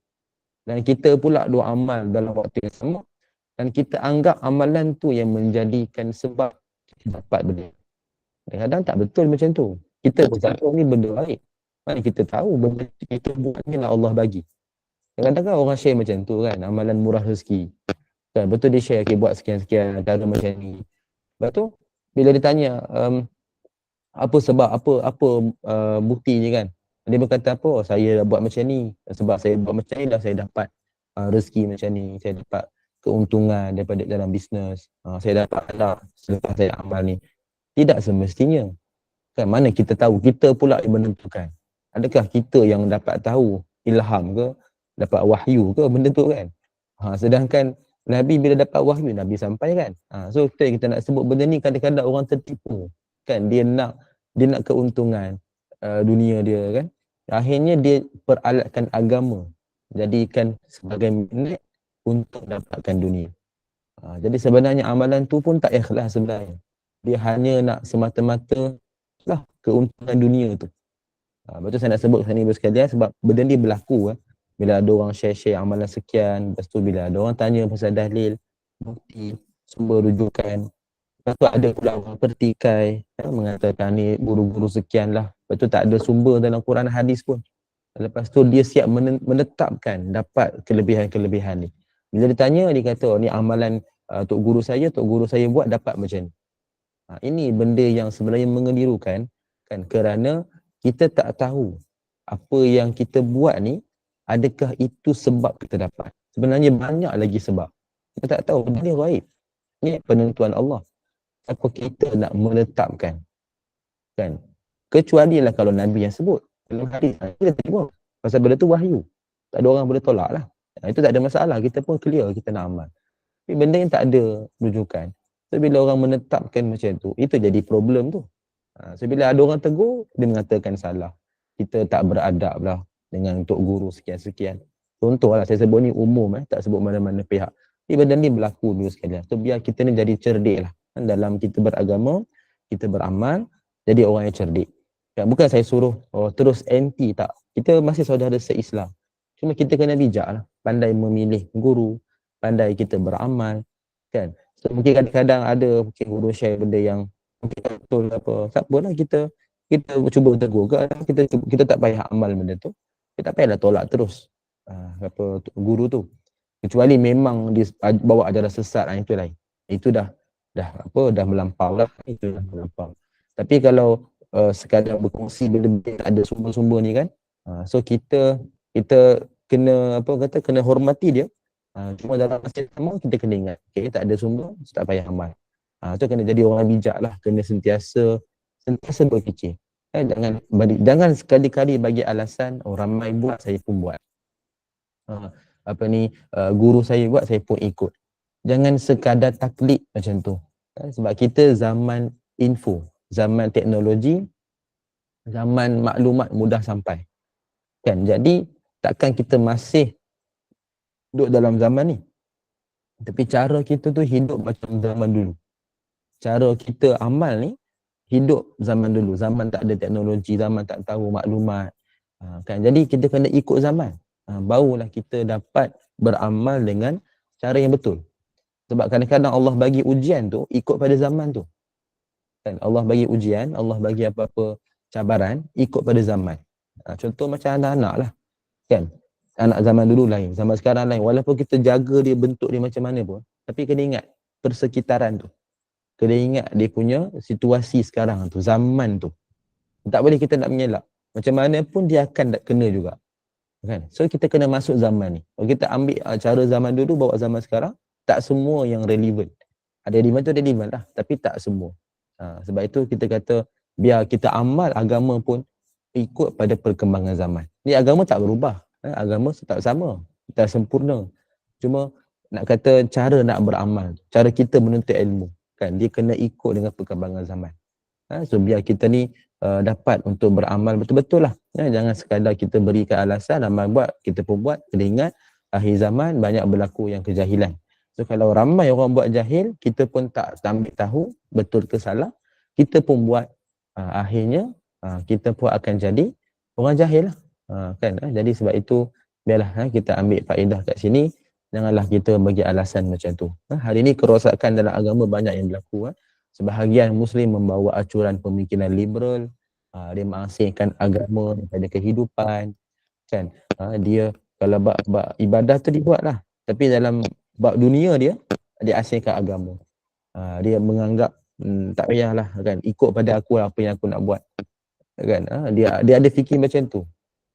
dan kita pula dua amal dalam waktu yang sama, dan kita anggap amalan tu yang menjadikan sebab kita dapat benda. Kadang-kadang tak betul macam tu. Kita berkata ni benda baik, mana kita tahu benda kita buat ni lah Allah bagi. Kadang-kadang kan orang share macam tu kan, amalan murah rezeki kan, betul dia share, okay, buat sekian-sekian cara macam ni. Lepas tu bila ditanya apa sebab, apa buktinya kan, dia berkata apa, oh, saya buat macam ni, sebab saya buat macam ni dah saya dapat rezeki macam ni, saya dapat keuntungan daripada dalam bisnes, saya dapat lah selepas saya amal ni. Tidak semestinya kan, mana kita tahu, kita pula yang menentukan. Adakah kita yang dapat tahu ilham ke, dapat wahyu ke benda tu kan. Sedangkan Nabi bila dapat wahyu, Nabi sampaikan. So kita nak sebut benda ni, kadang-kadang orang tertipu kan, dia nak keuntungan dunia dia kan. Akhirnya dia peralatkan agama, jadikan sebagai magnet untuk dapatkan dunia. Jadi sebenarnya amalan tu pun tak ikhlas sebenarnya. Dia hanya nak semata-mata lah keuntungan dunia tu. Betul saya nak sebut sini bersekalian, sebab benda ni berlaku bila ada orang share amalan sekian, lepas tu bila ada orang tanya pasal dalil, bukti, sumber rujukan, lepas tu ada pula orang pertikai mengatakan ni guru-guru sekian lah, lepas tu tak ada sumber dalam Quran hadis pun. Lepas tu dia siap menetapkan dapat kelebihan-kelebihan ni. Bila ditanya, dia kata, oh, ni amalan tok guru saya buat dapat macam ni. Ini benda yang sebenarnya mengelirukan kan, kerana kita tak tahu apa yang kita buat ni, adakah itu sebab kita dapat. Sebenarnya banyak lagi sebab. Kita tak tahu, benda ni ghaib. Ini penentuan Allah. Apa kita nak menetapkan, kan? Kecuali lah kalau Nabi yang sebut. Dalam hadis, kita terima. Pasal benda tu wahyu. Tak ada orang boleh tolak lah. Itu tak ada masalah. Kita pun clear, kita nak amal. Tapi benda yang tak ada rujukan. So, bila orang menetapkan macam tu, itu jadi problem tu. So, bila ada orang tegur, dia mengatakan salah. Kita tak beradab lah dengan Tok Guru sekian-sekian. Contoh lah, saya sebut ni umum, tak sebut mana-mana pihak. Tapi benda ni berlaku dulu sekalian. So, biar kita ni jadi cerdik lah. Dalam kita beragama, kita beramal, jadi orang yang cerdik. Bukan saya suruh terus anti, tak. Kita masih saudara se-Islam. Cuma kita kena bijak lah. Pandai memilih guru, pandai kita beramal, kan. So, mungkin kadang-kadang ada mungkin guru share benda yang mungkin betul apa. Tak apalah, kita cuba tegur ke, kita tak payah amal benda tu. Kita tak payahlah tolak terus guru tu. Kecuali memang dia bawa ajaran sesat, itu lain. Itu dah melampau lah. Itu dah melampau. Tapi kalau sekadar berkongsi benda-benda tak ada sumber-sumber ni kan, so kita kena kena hormati dia. Cuma dalam masa yang sama kita kena ingat, okay, tak ada sumber, tak payah amal. Tu kena jadi orang bijak lah, kena sentiasa berfikir. Jangan sekali-kali bagi alasan ramai buat, saya pun buat. Guru saya buat, saya pun ikut. Jangan sekadar taklid macam tu. Sebab kita zaman info, zaman teknologi, zaman maklumat mudah sampai. Kan? Jadi takkan kita masih duduk dalam zaman ni. Tapi cara kita tu hidup macam zaman dulu. Cara kita amal ni hidup zaman dulu. Zaman tak ada teknologi, zaman tak tahu maklumat. Kan? Jadi kita kena ikut zaman. Barulah kita dapat beramal dengan cara yang betul. Sebab kadang-kadang Allah bagi ujian tu ikut pada zaman tu. Kan? Allah bagi ujian, Allah bagi apa-apa cabaran ikut pada zaman. Contoh macam anak-anak lah. Kan? Anak zaman dulu lain, zaman sekarang lain. Walaupun kita jaga dia, bentuk dia macam mana pun, tapi kena ingat persekitaran tu. Kena ingat dia punya situasi sekarang tu, zaman tu. Tak boleh kita nak mengelak. Macam mana pun dia akan kena juga. Kan? So kita kena masuk zaman ni. Kalau kita ambil cara zaman dulu bawa zaman sekarang, tak semua yang relevan. Ada relevan tu relevan lah, tapi tak semua. Sebab itu kita kata biar kita amal agama pun ikut pada perkembangan zaman. Ni agama tak berubah. Agama tetap sama, tak sempurna. Cuma nak kata cara nak beramal, cara kita menuntut ilmu, kan, dia kena ikut dengan perkembangan zaman. So biar kita ni dapat untuk beramal betul-betul lah. Jangan sekadar kita berikan alasan, amal buat, kita pun buat. Kena ingat akhir zaman banyak berlaku yang kejahilan. So kalau ramai orang buat jahil, kita pun tak ambil tahu betul ke salah, kita pun buat, akhirnya kita pun akan jadi orang jahil lah. Kan? Jadi sebab itu biarlah kita ambil faedah kat sini, janganlah kita bagi alasan macam tu. Hari ini kerosakan dalam agama banyak yang berlaku. Sebahagian Muslim membawa acuran pemikiran liberal, dia mengasingkan agama daripada kehidupan, kan? Dia kalau bab ibadah tu dibuat lah, tapi dalam bab dunia dia asingkan agama. Dia menganggap tak payahlah, kan, ikut pada aku apa yang aku nak buat, kan? Dia ada fikir macam tu.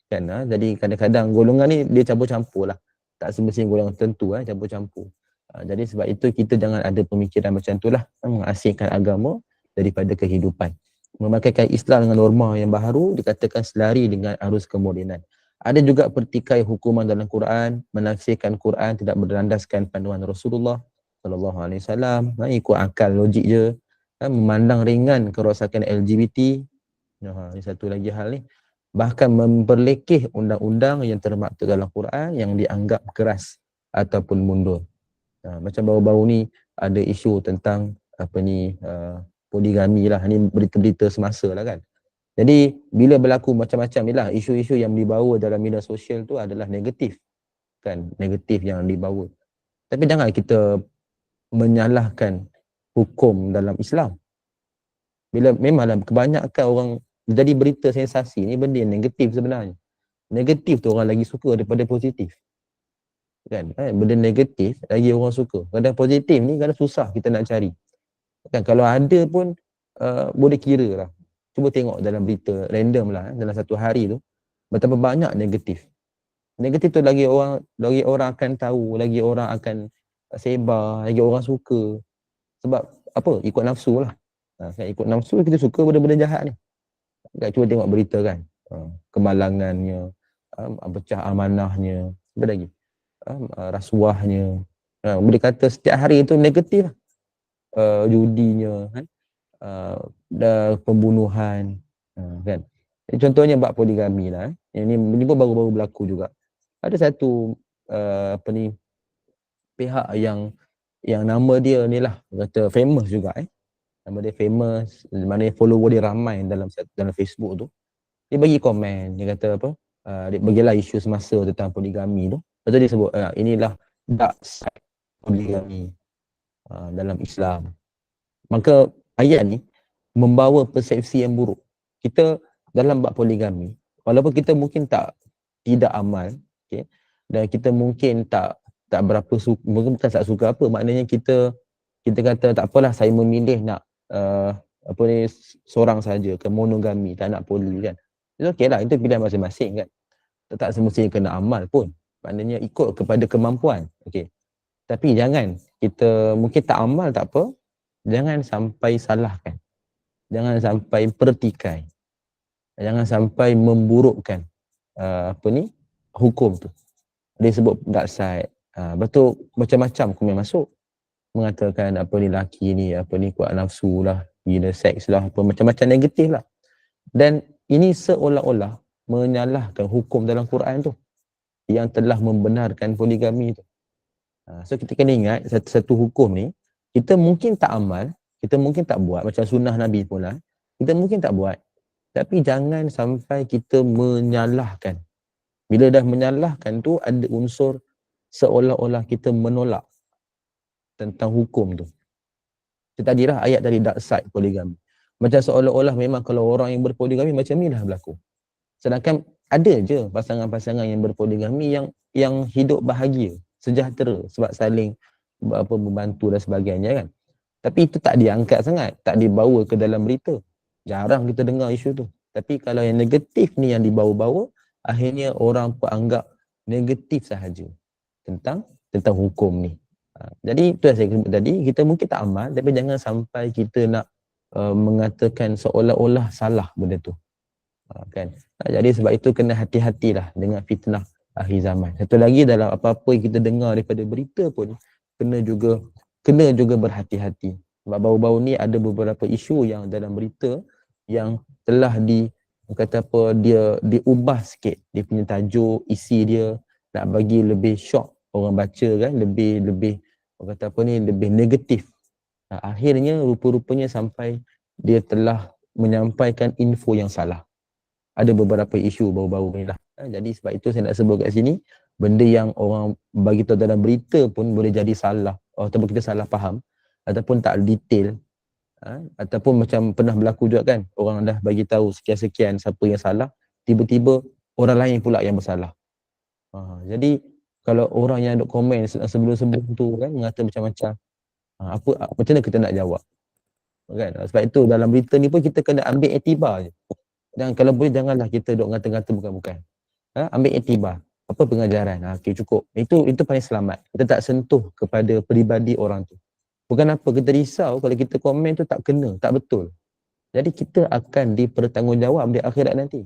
Kan, jadi kadang-kadang golongan ni dia campur-campur lah. Tak semestinya golongan tertentu, campur-campur. Jadi sebab itu kita jangan ada pemikiran macam tu lah, mengasingkan agama daripada kehidupan. Memakaikan Islam dengan norma yang baharu dikatakan selari dengan arus kemodenan. Ada juga pertikai hukuman dalam Quran, menafsirkan Quran tidak berlandaskan panduan Rasulullah sallallahu alaihi wasallam, ikut akal logik je, memandang ringan kerosakan LGBT. Ini satu lagi hal ni. Bahkan memperlekeh undang-undang yang termaktub dalam Quran yang dianggap keras ataupun mundur. Macam baru-baru ni ada isu tentang poligami lah. Ini berita-berita semasa lah, kan. Jadi bila berlaku macam-macam ni lah, isu-isu yang dibawa dalam media sosial tu adalah negatif, kan, negatif yang dibawa. Tapi jangan kita menyalahkan hukum dalam Islam. Bila memanglah kebanyakan orang jadi berita sensasi ni benda yang negatif sebenarnya. Negatif tu orang lagi suka daripada positif. Kan? Benda negatif lagi orang suka. Kadang positif ni kadang susah kita nak cari. Kan, kalau ada pun boleh kira lah. Cuba tengok dalam berita random lah, dalam satu hari tu betapa banyak negatif. Negatif tu lagi orang akan tahu, lagi orang akan sebar, lagi orang suka. Sebab apa? Ikut nafsu lah. Kan ikut nafsu kita suka benda-benda jahat ni. Kan cuba tengok berita kan. Kemalangannya, pecah amanahnya, apa lagi? Rasuahnya. Boleh kata setiap hari itu negatif lah. Judinya kan. Pembunuhan kan. Contohnya bab poligami lah. Ini pun baru-baru berlaku juga. Ada satu pihak yang nama dia ni lah kata famous juga nama dia famous, mana follower dia ramai dalam Facebook tu. Dia bagi komen, dia kata apa, dia bagilah isu semasa tentang poligami tu. Lepas tu dia sebut inilah dark side poligami dalam Islam. Maka ayat ni membawa persepsi yang buruk. Kita dalam bab poligami, walaupun kita mungkin tidak amal, okay, dan kita mungkin tak berapa suka, mungkin bukan tak suka apa, maknanya kita kata tak apalah, saya memilih nak seorang saja, ke monogami, tak nak poli kan. Itu okeylah, itu pilihan masing-masing kan. Tak semestinya kena amal pun. Maknanya ikut kepada kemampuan. Okey. Tapi jangan kita mungkin tak amal tak apa, jangan sampai salahkan. Jangan sampai pertikai. Jangan sampai memburukkan hukum tu. Dia sebut dark side. Betul, macam-macam komen masuk. Mengatakan lelaki ni kuat nafsu lah, gila seks lah, macam-macam negatif lah. Dan ini seolah-olah menyalahkan hukum dalam Quran tu yang telah membenarkan poligami tu. So kita kena ingat satu hukum ni, kita mungkin tak amal, kita mungkin tak buat, macam sunnah Nabi pula, kita mungkin tak buat. Tapi jangan sampai kita menyalahkan. Bila dah menyalahkan tu, ada unsur seolah-olah kita menolak tentang hukum tu. Tadilah ayat dari dark side poligami. Macam seolah-olah memang kalau orang yang berpoligami macam ni lah berlaku. Sedangkan ada je pasangan-pasangan yang berpoligami yang hidup bahagia, sejahtera sebab saling membantu dan sebagainya kan. Tapi itu tak diangkat sangat, tak dibawa ke dalam berita. Jarang kita dengar isu tu. Tapi kalau yang negatif ni yang dibawa-bawa, akhirnya orang pun anggap negatif sahaja tentang hukum ni. Jadi itu yang saya sebut tadi, kita mungkin tak amal, tapi jangan sampai kita nak mengatakan seolah-olah salah benda tu. Kan? Jadi sebab itu kena hati-hatilah dengan fitnah akhir zaman. Satu lagi, dalam apa-apa yang kita dengar daripada berita pun kena juga berhati-hati. Sebab baru-baru ni ada beberapa isu yang dalam berita yang telah dia diubah sikit dia punya tajuk, isi dia nak bagi lebih shock orang baca kan, lebih lebih negatif. Akhirnya rupa-rupanya sampai dia telah menyampaikan info yang salah. Ada beberapa isu baru-baru ni lah. Jadi sebab itu saya nak sebut kat sini, benda yang orang bagi tahu dalam berita pun boleh jadi salah, ataupun kita salah faham, ataupun tak detail, ataupun macam pernah berlaku juga kan, orang dah bagi tahu sekian-sekian siapa yang salah, tiba-tiba orang lain pula yang bersalah. Jadi kalau orang yang duk komen sebelum-sebelum tu kan mengata macam-macam, macam mana kita nak jawab kan? Sebab itu dalam berita ni pun kita kena ambil iktibar je. Dan kalau boleh janganlah kita duk ngata-ngata bukan-bukan. Ambil iktibar. Apa pengajaran? Okey, cukup. Itu paling selamat. Kita tak sentuh kepada peribadi orang tu. Bukan apa, kita risau kalau kita komen tu tak kena, tak betul. Jadi kita akan dipertanggungjawab di akhirat nanti.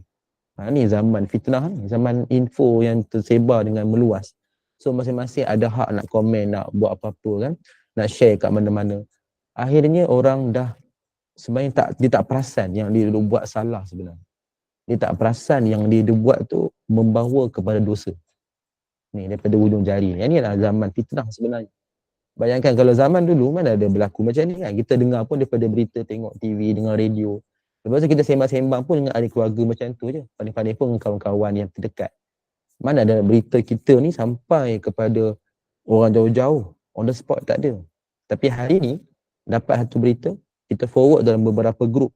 Ni zaman fitnah ni, zaman info yang tersebar dengan meluas. So masing-masing ada hak nak komen, nak buat apa-apa kan, nak share kat mana-mana. Akhirnya orang dah sebenarnya dia tak perasan yang dia buat salah sebenarnya. Dia tak perasan yang dia buat tu membawa kepada dosa. Ni daripada ujung jari. Yang ni adalah zaman fitnah sebenarnya. Bayangkan kalau zaman dulu mana ada berlaku macam ni kan. Kita dengar pun daripada berita, tengok TV, dengar radio. Lepas tu kita sembang-sembang pun dengan ahli keluarga macam tu je. Paling-paling pun kawan-kawan yang terdekat. Mana ada berita kita ni sampai kepada orang jauh-jauh. On the spot tak ada. Tapi hari ni dapat satu berita, kita forward dalam beberapa grup.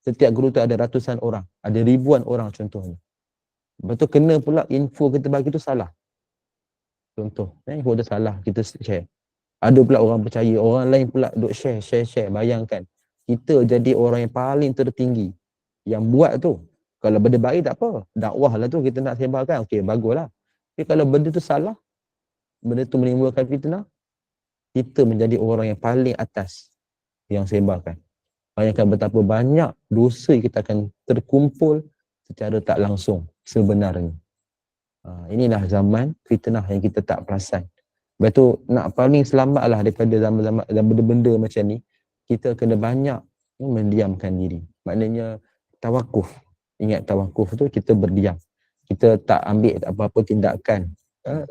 Setiap grup tu ada ratusan orang, ada ribuan orang contohnya. Lepas tu kena pula info kita bagi tu salah. Contoh, info tu salah, kita share. Ada pula orang percaya, orang lain pula duk share. Bayangkan, kita jadi orang yang paling tertinggi. Yang buat tu, kalau benda baik tak apa, dakwah lah tu kita nak sebarkan, okey baguslah. Tapi kalau benda tu salah, benda tu menimbulkan fitnah, kita menjadi orang yang paling atas yang sebarkan. Bayangkan betapa banyak dosa kita akan terkumpul secara tak langsung sebenarnya. Inilah zaman fitnah yang kita tak perasan. Lepas tu nak paling selamatlah daripada zaman-zaman benda-benda macam ni, kita kena banyak mendiamkan diri. Maknanya tawakuf. Ingat tawakuf tu kita berdiam. Kita tak ambil apa-apa tindakan.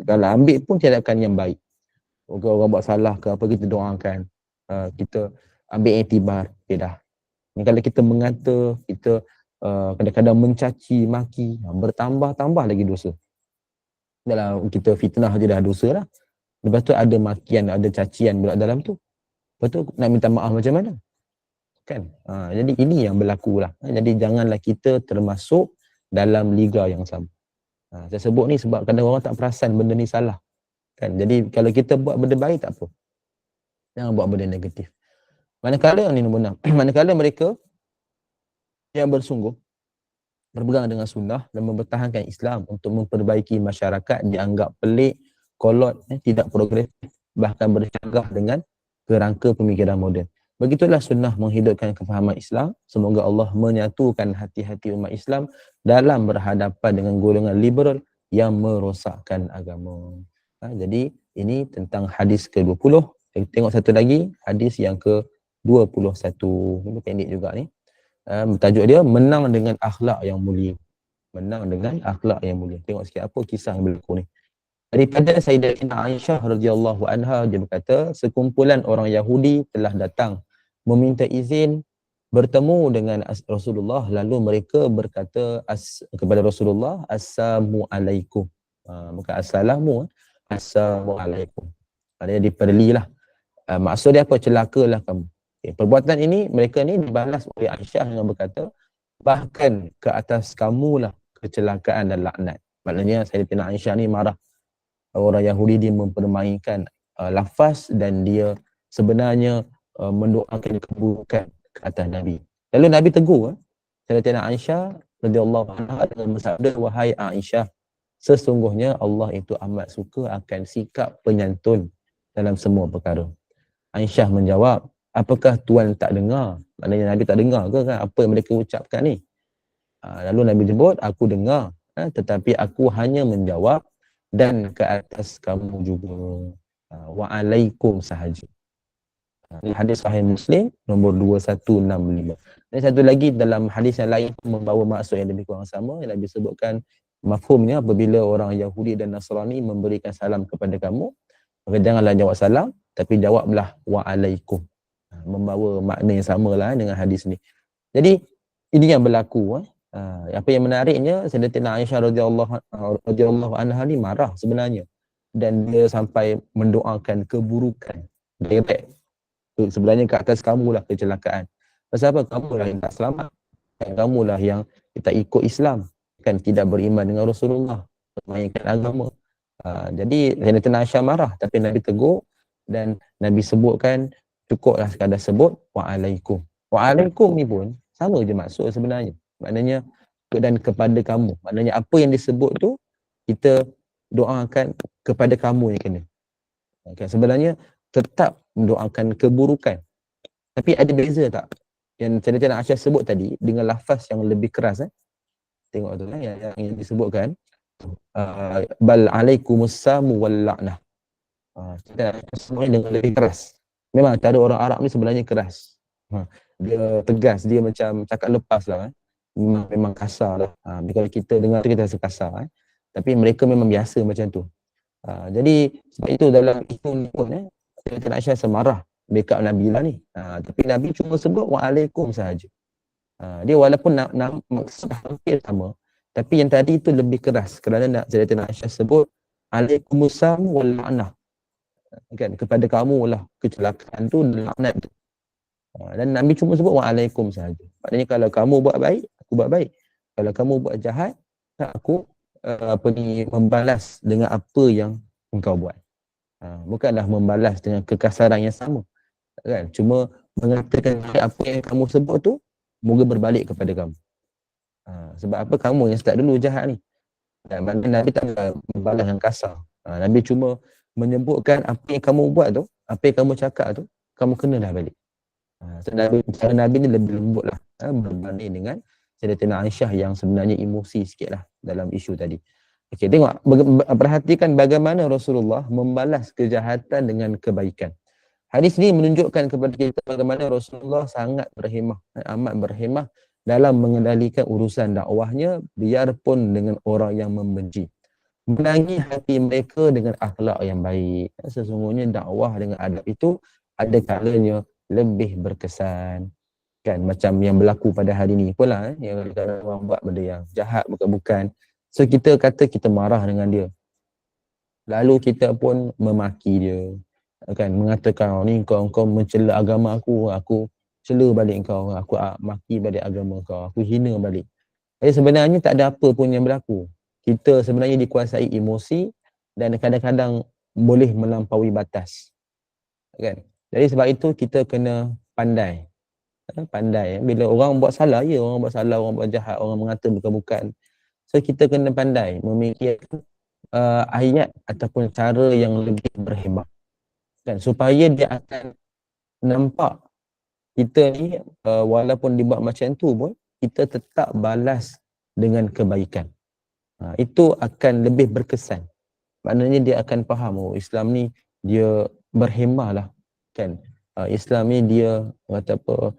Kalau ambil pun tindakan yang baik. Orang buat salah ke apa, kita doakan. Kita ambil iktibar. Okay dah. Kalau kita mengata, kita kadang-kadang mencaci, maki, bertambah-tambah lagi dosa. Dalam kita fitnah je dah dosa lah. Lepas tu ada makian, ada cacian pula dalam tu. Lepas tu nak minta maaf macam mana? Kan? Jadi ini yang berlaku lah. Jadi janganlah kita termasuk dalam liga yang sama. Saya sebut ni sebab kadang orang tak perasan benda ni salah. Kan? Jadi kalau kita buat benda baik tak apa. Jangan buat benda negatif. Manakala ni nombor 6. Manakala mereka yang bersungguh berpegang dengan sunnah dan mempertahankan Islam untuk memperbaiki masyarakat dianggap pelik, kolot, tidak progresif, bahkan bercanggah dengan kerangka pemikiran moden. Begitulah sunnah menghidupkan kefahaman Islam. Semoga Allah menyatukan hati-hati umat Islam dalam berhadapan dengan golongan liberal yang merosakkan agama. Jadi ini tentang hadis ke-20. Kita tengok satu lagi, hadis yang ke-21. Ini pendek juga ni. Tajuk dia menang dengan akhlak yang mulia. Menang dengan akhlak yang mulia. Tengok sikit apa kisah yang berlaku ni. Daripada Sayyidatina Aisyah radhiyallahu anha, dia berkata, sekumpulan orang Yahudi telah datang meminta izin bertemu dengan Rasulullah, lalu mereka berkata kepada Rasulullah, assalamualaikum. Bukan assalamu, assalamualaikum. Dia diperlilah. Maksud dia apa? Celakalah kamu. Perbuatan ini, mereka ni dibalas oleh Aisyah dengan berkata, bahkan ke atas kamulah kecelakaan dan laknat. Maknanya Sayyidatina Aisyah ni marah. Orang Yahudi dia mempermainkan lafaz dan dia sebenarnya mendoakan keburukan ke atas Nabi. Lalu Nabi tegur Sayyidatina Aisyah radhiyallahu anha dengan bersabda, wahai Aisyah, sesungguhnya Allah itu amat suka akan sikap penyantun dalam semua perkara. Aisyah menjawab, apakah tuan tak dengar? Maknanya Nabi tak dengar ke kan apa yang mereka ucapkan ni? Lalu Nabi sebut, aku dengar, tetapi aku hanya menjawab dan ke atas kamu juga. Wa'alaikum sahaja. Ini hadis sahih Muslim nombor 2165. Dan satu lagi dalam hadis yang lain membawa maksud yang lebih kurang sama, yang Nabi sebutkan mafhumnya apabila orang Yahudi dan Nasrani memberikan salam kepada kamu, maka janganlah jawab salam, tapi jawablah wa'alaikum. Membawa makna yang samalah dengan hadis ni. Jadi ini yang berlaku. Apa yang menariknya, Sayyidatina Aisyah radhiyallahu anha ni marah sebenarnya, dan dia sampai mendoakan keburukan direct. Sebenarnya ke atas kamulah kecelakaan. Pasal apa? Kamulah yang tak selamat. Kamulah yang tak ikut Islam, kan tidak beriman dengan Rasulullah, permainkan agama. Jadi Sayyidatina Aisyah marah, tapi Nabi tegur dan Nabi sebutkan, cukuplah sekadar sebut wa'alaikum. Wa'alaikum ni pun sama je maksud sebenarnya. Maknanya dan kepada kamu. Maknanya apa yang disebut tu kita doakan kepada kamu yang kena. Okay, sebenarnya tetap mendoakan keburukan. Tapi ada beza tak? Yang Sayyidatina Aisyah sebut tadi dengan lafaz yang lebih keras. Tengok tu yang disebutkan bal alaikumussamu wal la'nah. Semuanya dengan lebih keras. Memang cara orang Arab ni sebenarnya keras. Dia tegas, dia macam cakap lepas lah. Memang kasar lah. Kalau kita dengar tu kita rasa kasar. Tapi mereka memang biasa macam tu. Jadi sebab itu dalam itu pun Sayyidatina Aisyah semarah backup Nabi lah ni. Tapi Nabi cuma sebut wa'alaikum sahaja. Dia walaupun maksud hampir sama, tapi yang tadi itu lebih keras kerana nak Sayyidatina Aisyah sebut alaikumussalam wal la'nah. Kan, kepada kamu lah kecelakaan tu, laknat tu. Dan Nabi cuma sebut wa'alaikum sahaja. Maknanya kalau kamu buat baik, aku buat baik. Kalau kamu buat jahat, aku membalas dengan apa yang engkau buat. Bukanlah membalas dengan kekasaran yang sama. Kan? Cuma mengatakan apa yang kamu sebut tu, moga berbalik kepada kamu. Sebab apa? Kamu yang start dulu jahat ni. Dan Nabi tak membalas yang kasar. Nabi cuma menyebutkan apa yang kamu buat tu, apa yang kamu cakap tu, kamu kenalah balik. So cara Nabi ni lebih lembut lah, berbanding dengan Sayyidatina Aisyah yang sebenarnya emosi sikit lah dalam isu tadi. Okey, tengok, perhatikan bagaimana Rasulullah membalas kejahatan dengan kebaikan. Hadis ni menunjukkan kepada kita bagaimana Rasulullah sangat berhemah, amat berhemah dalam mengendalikan urusan dakwahnya biarpun dengan orang yang membenci. Menangi hati mereka dengan akhlak yang baik. Sesungguhnya dakwah dengan adab itu ada kalanya lebih berkesan. Kan macam yang berlaku pada hari ni pula, yang orang buat benda yang jahat bukan-bukan. So kita kata kita marah dengan dia. Lalu kita pun memaki dia. Kan mengatakan ni kau mencela agama aku cela balik kau, aku maki balik agama kau, aku hina balik. Jadi sebenarnya tak ada apa pun yang berlaku. Kita sebenarnya dikuasai emosi dan kadang-kadang boleh melampaui batas. Kan? Jadi sebab itu kita kena pandai. Pandai. Bila orang buat salah, ya orang buat salah, orang buat jahat, orang mengata bukan-bukan. So kita kena pandai memikirkan ayat ataupun cara yang lebih berhemah. Kan? Supaya dia akan nampak kita ni walaupun dibuat macam tu pun kita tetap balas dengan kebaikan. Itu akan lebih berkesan. Maknanya dia akan faham, oh Islam ni dia berhemah lah. Kan? Islam ni dia kata apa,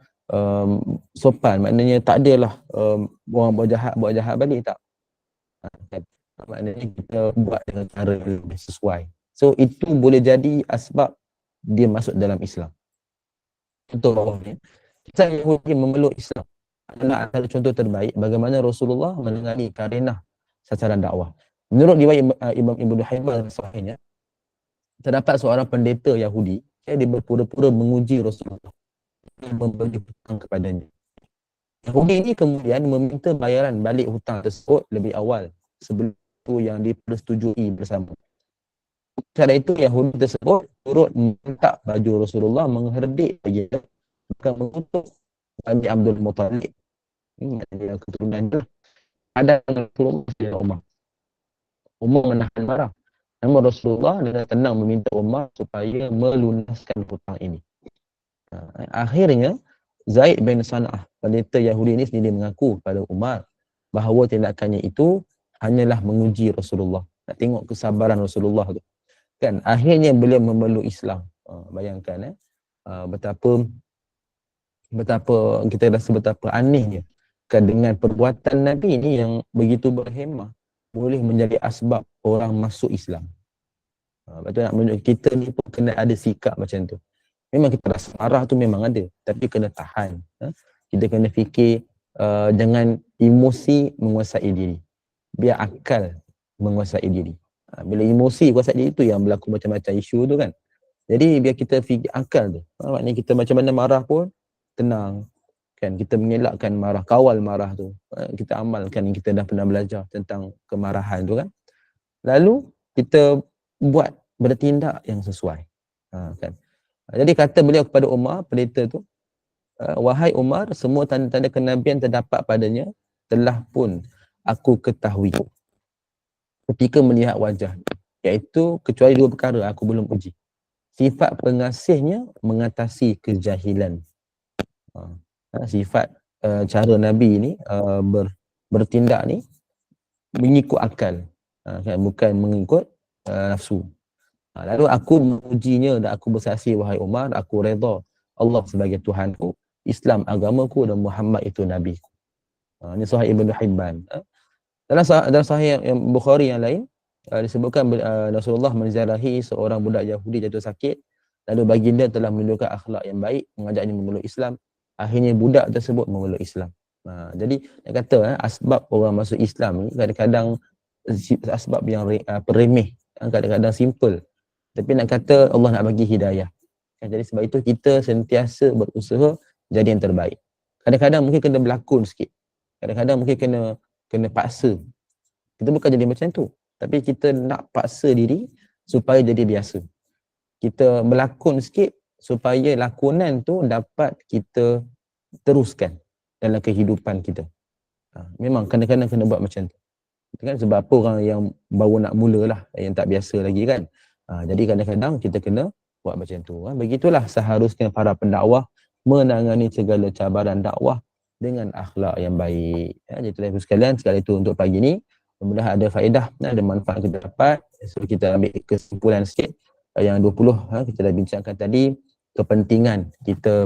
sopan. Maknanya tak adalah orang buat jahat balik, tak. Kan? Maknanya kita buat dengan cara yang lebih sesuai. So itu boleh jadi asbab dia masuk dalam Islam. Contohnya, kisah Yahudi memeluk Islam adalah antara contoh terbaik bagaimana Rasulullah menangani karenah sasaran dakwah. Menurut riwayat Imam Ibn Hibban sahihnya, terdapat seorang pendeta Yahudi, dia berpura-pura menguji Rasulullah, memberi hutang kepadanya. Yahudi ini kemudian meminta bayaran balik hutang tersebut lebih awal sebelum itu yang dipersetujui bersama. Setelah itu Yahudi tersebut turut minta baju Rasulullah, mengherdik dia, bukan mengutuk Nabi Abdul Muttalib. Ini adalah keturunan dia. Ada Rasulullah dan Umar. Umar menahan marah. Namun Rasulullah dengan tenang meminta Umar supaya melunaskan hutang ini. Akhirnya Zaid bin San'ah, pendeta Yahudi ini sendiri mengaku kepada Umar bahawa tindakannya itu hanyalah menguji Rasulullah. Nak tengok kesabaran Rasulullah tu. Kan akhirnya beliau memeluk Islam. Bayangkan betapa kita rasa betapa anehnya kan dengan perbuatan Nabi ni yang begitu berhemah boleh menjadi asbab orang masuk Islam. Betul nak menunjuk kita ni pun kena ada sikap macam tu. Memang kita rasa marah tu memang ada, tapi kena tahan. Kita kena fikir jangan emosi menguasai diri. Biar akal menguasai diri. Bila emosi kuasai diri tu yang berlaku macam-macam isu tu kan. Jadi biar kita fikir akal tu. Maknanya kita macam mana marah pun tenang. Kan kita mengelakkan marah, kawal marah tu. Kita amalkan yang kita dah pernah belajar tentang kemarahan tu kan. Lalu kita buat bertindak yang sesuai. Kan. Jadi kata beliau kepada Umar, pendeta tu, wahai Umar, semua tanda-tanda kenabian terdapat padanya telah pun aku ketahui ketika melihat wajah, iaitu kecuali dua perkara aku belum uji. Sifat pengasihnya mengatasi kejahilan. Sifat cara Nabi ni bertindak ni mengikut akal, kan? Bukan mengikut nafsu. Lalu aku mengujinya dan aku bersaksi, wahai Umar, aku redha Allah sebagai Tuhanku, Islam agamaku dan Muhammad itu nabiku. Ini Sahih Ibn Hibban. Dalam Sahih yang Bukhari yang lain disebutkan Rasulullah menziarahi seorang budak Yahudi jatuh sakit, lalu baginda telah menunjukkan akhlak yang baik, mengajaknya memeluk Islam. Akhirnya budak tersebut memeluk Islam. Jadi nak kata asbab orang masuk Islam ni kadang-kadang asbab yang remeh, kadang-kadang simple. Tapi nak kata Allah nak bagi hidayah. Jadi sebab itu kita sentiasa berusaha jadi yang terbaik. Kadang-kadang mungkin kena berlakon sikit. Kadang-kadang mungkin kena paksa. Kita bukan jadi macam tu. Tapi kita nak paksa diri supaya jadi biasa. Kita berlakon sikit supaya lakonan tu dapat kita teruskan dalam kehidupan kita. Memang kadang-kadang kena buat macam tu. Kan sebab apa orang yang baru nak mula lah, yang tak biasa lagi kan. Jadi kadang-kadang kita kena buat macam tu. Begitulah seharusnya para pendakwah menangani segala cabaran dakwah dengan akhlak yang baik. Jadi tuan-tuan sekalian, sekali itu untuk pagi ni. Mudah-mudahan ada faedah, ada manfaat kita dapat. So kita ambil kesimpulan sikit. Yang 20 kita dah bincangkan tadi, kepentingan kita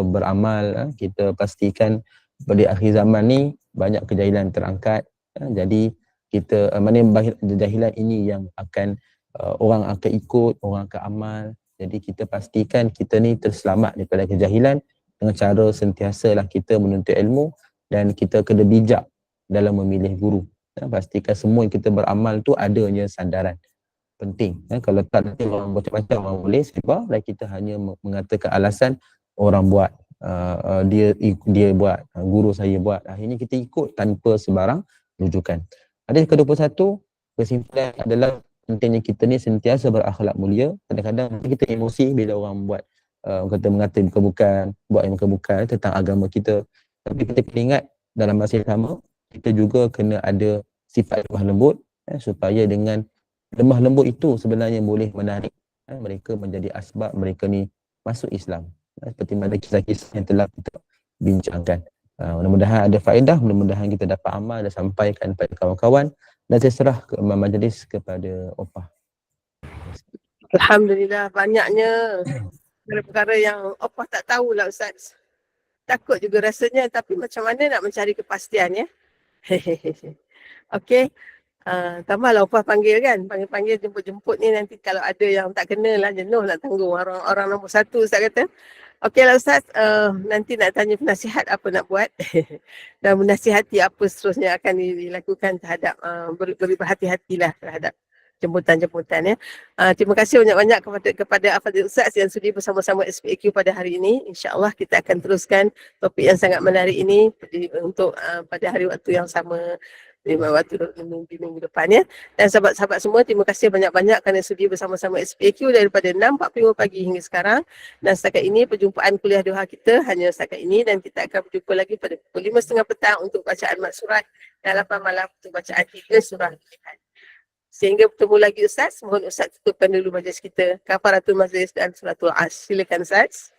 beramal. Kita pastikan pada akhir zaman ni banyak kejahilan terangkat. Jadi kita mana kejahilan ini yang akan orang akan ikut, orang akan amal. Jadi kita pastikan kita ni terselamat daripada kejahilan dengan cara sentiasalah kita menuntut ilmu dan kita kena bijak dalam memilih guru. Pastikan semua yang kita beramal tu adanya sandaran. Penting. Kalau tak nanti orang macam-macam orang boleh sebab kita hanya mengatakan alasan orang buat, dia buat, guru saya buat. Akhirnya kita ikut tanpa sebarang rujukan. Hadis ke-21, kesimpulan adalah pentingnya kita ni sentiasa berakhlak mulia. Kadang-kadang kita emosi bila orang buat mengata bukan-bukan, buat yang bukan tentang agama kita. Tapi kita kena ingat dalam masa yang sama, kita juga kena ada sifat lemah lembut supaya dengan lemah lembut itu sebenarnya boleh menarik mereka menjadi asbab mereka ni masuk Islam. Seperti mana kisah-kisah yang telah kita bincangkan. Mudah-mudahan ada faedah, mudah-mudahan kita dapat amal dan sampaikan kepada kawan-kawan. Dan saya serah ke majlis kepada Opah. Alhamdulillah, banyaknya perkara yang Opah tak tahulah Ustaz. Takut juga rasanya, tapi macam mana nak mencari kepastian ya. Okey. Tambahlah Opah panggil kan. Panggil-panggil jemput-jemput ni nanti kalau ada yang tak kena lah, jenuh nak tanggung orang nombor 1 Ustaz kata. Okeylah Ustaz, nanti nak tanya penasihat apa nak buat dan menasihati apa seterusnya akan dilakukan terhadap beri berhati-hatilah terhadap jemputan-jemputan ya. Terima kasih banyak-banyak kepada Afadil Ustaz yang sudi bersama-sama SPAQ pada hari ini. InsyaAllah kita akan teruskan topik yang sangat menarik ini untuk pada hari waktu yang sama, waktu minggu depan ya. Dan sahabat-sahabat semua, terima kasih banyak-banyak kerana sudi bersama-sama SPAQ daripada 6.45 pagi hingga sekarang. Dan setakat ini perjumpaan kuliah duha kita hanya setakat ini, dan kita akan berjumpa lagi pada pukul 5.30 petang untuk bacaan mat surat dan 8 malam untuk bacaan 3 surah Al-Fatihah. Sehingga bertemu lagi Ustaz, mohon Ustaz tutupkan dulu majlis kita, kafaratul majlis dan suratul As. Silakan Ustaz.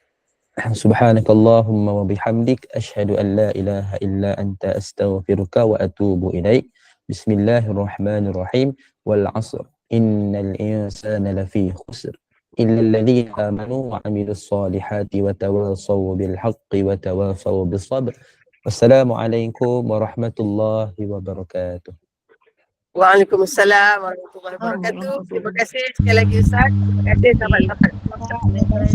Subhanakallahumma wa bihamdik asyhadu an la ilaha illa anta astaghfiruka wa atubu ilaik. Bismillahirrahmanirrahim. Wal 'asr innal insana lafi khusr illa alladhina amanu wa 'amilus solihati wa tawassaw bil haqqi wa tawassaw bis sabr. Wassalamualaikum warahmatullahi wabarakatuh. Waalaikumsalam warahmatullahi wabarakatuh. Terima kasih sekali lagi Ustaz. Terima kasih sahabat-sahabat.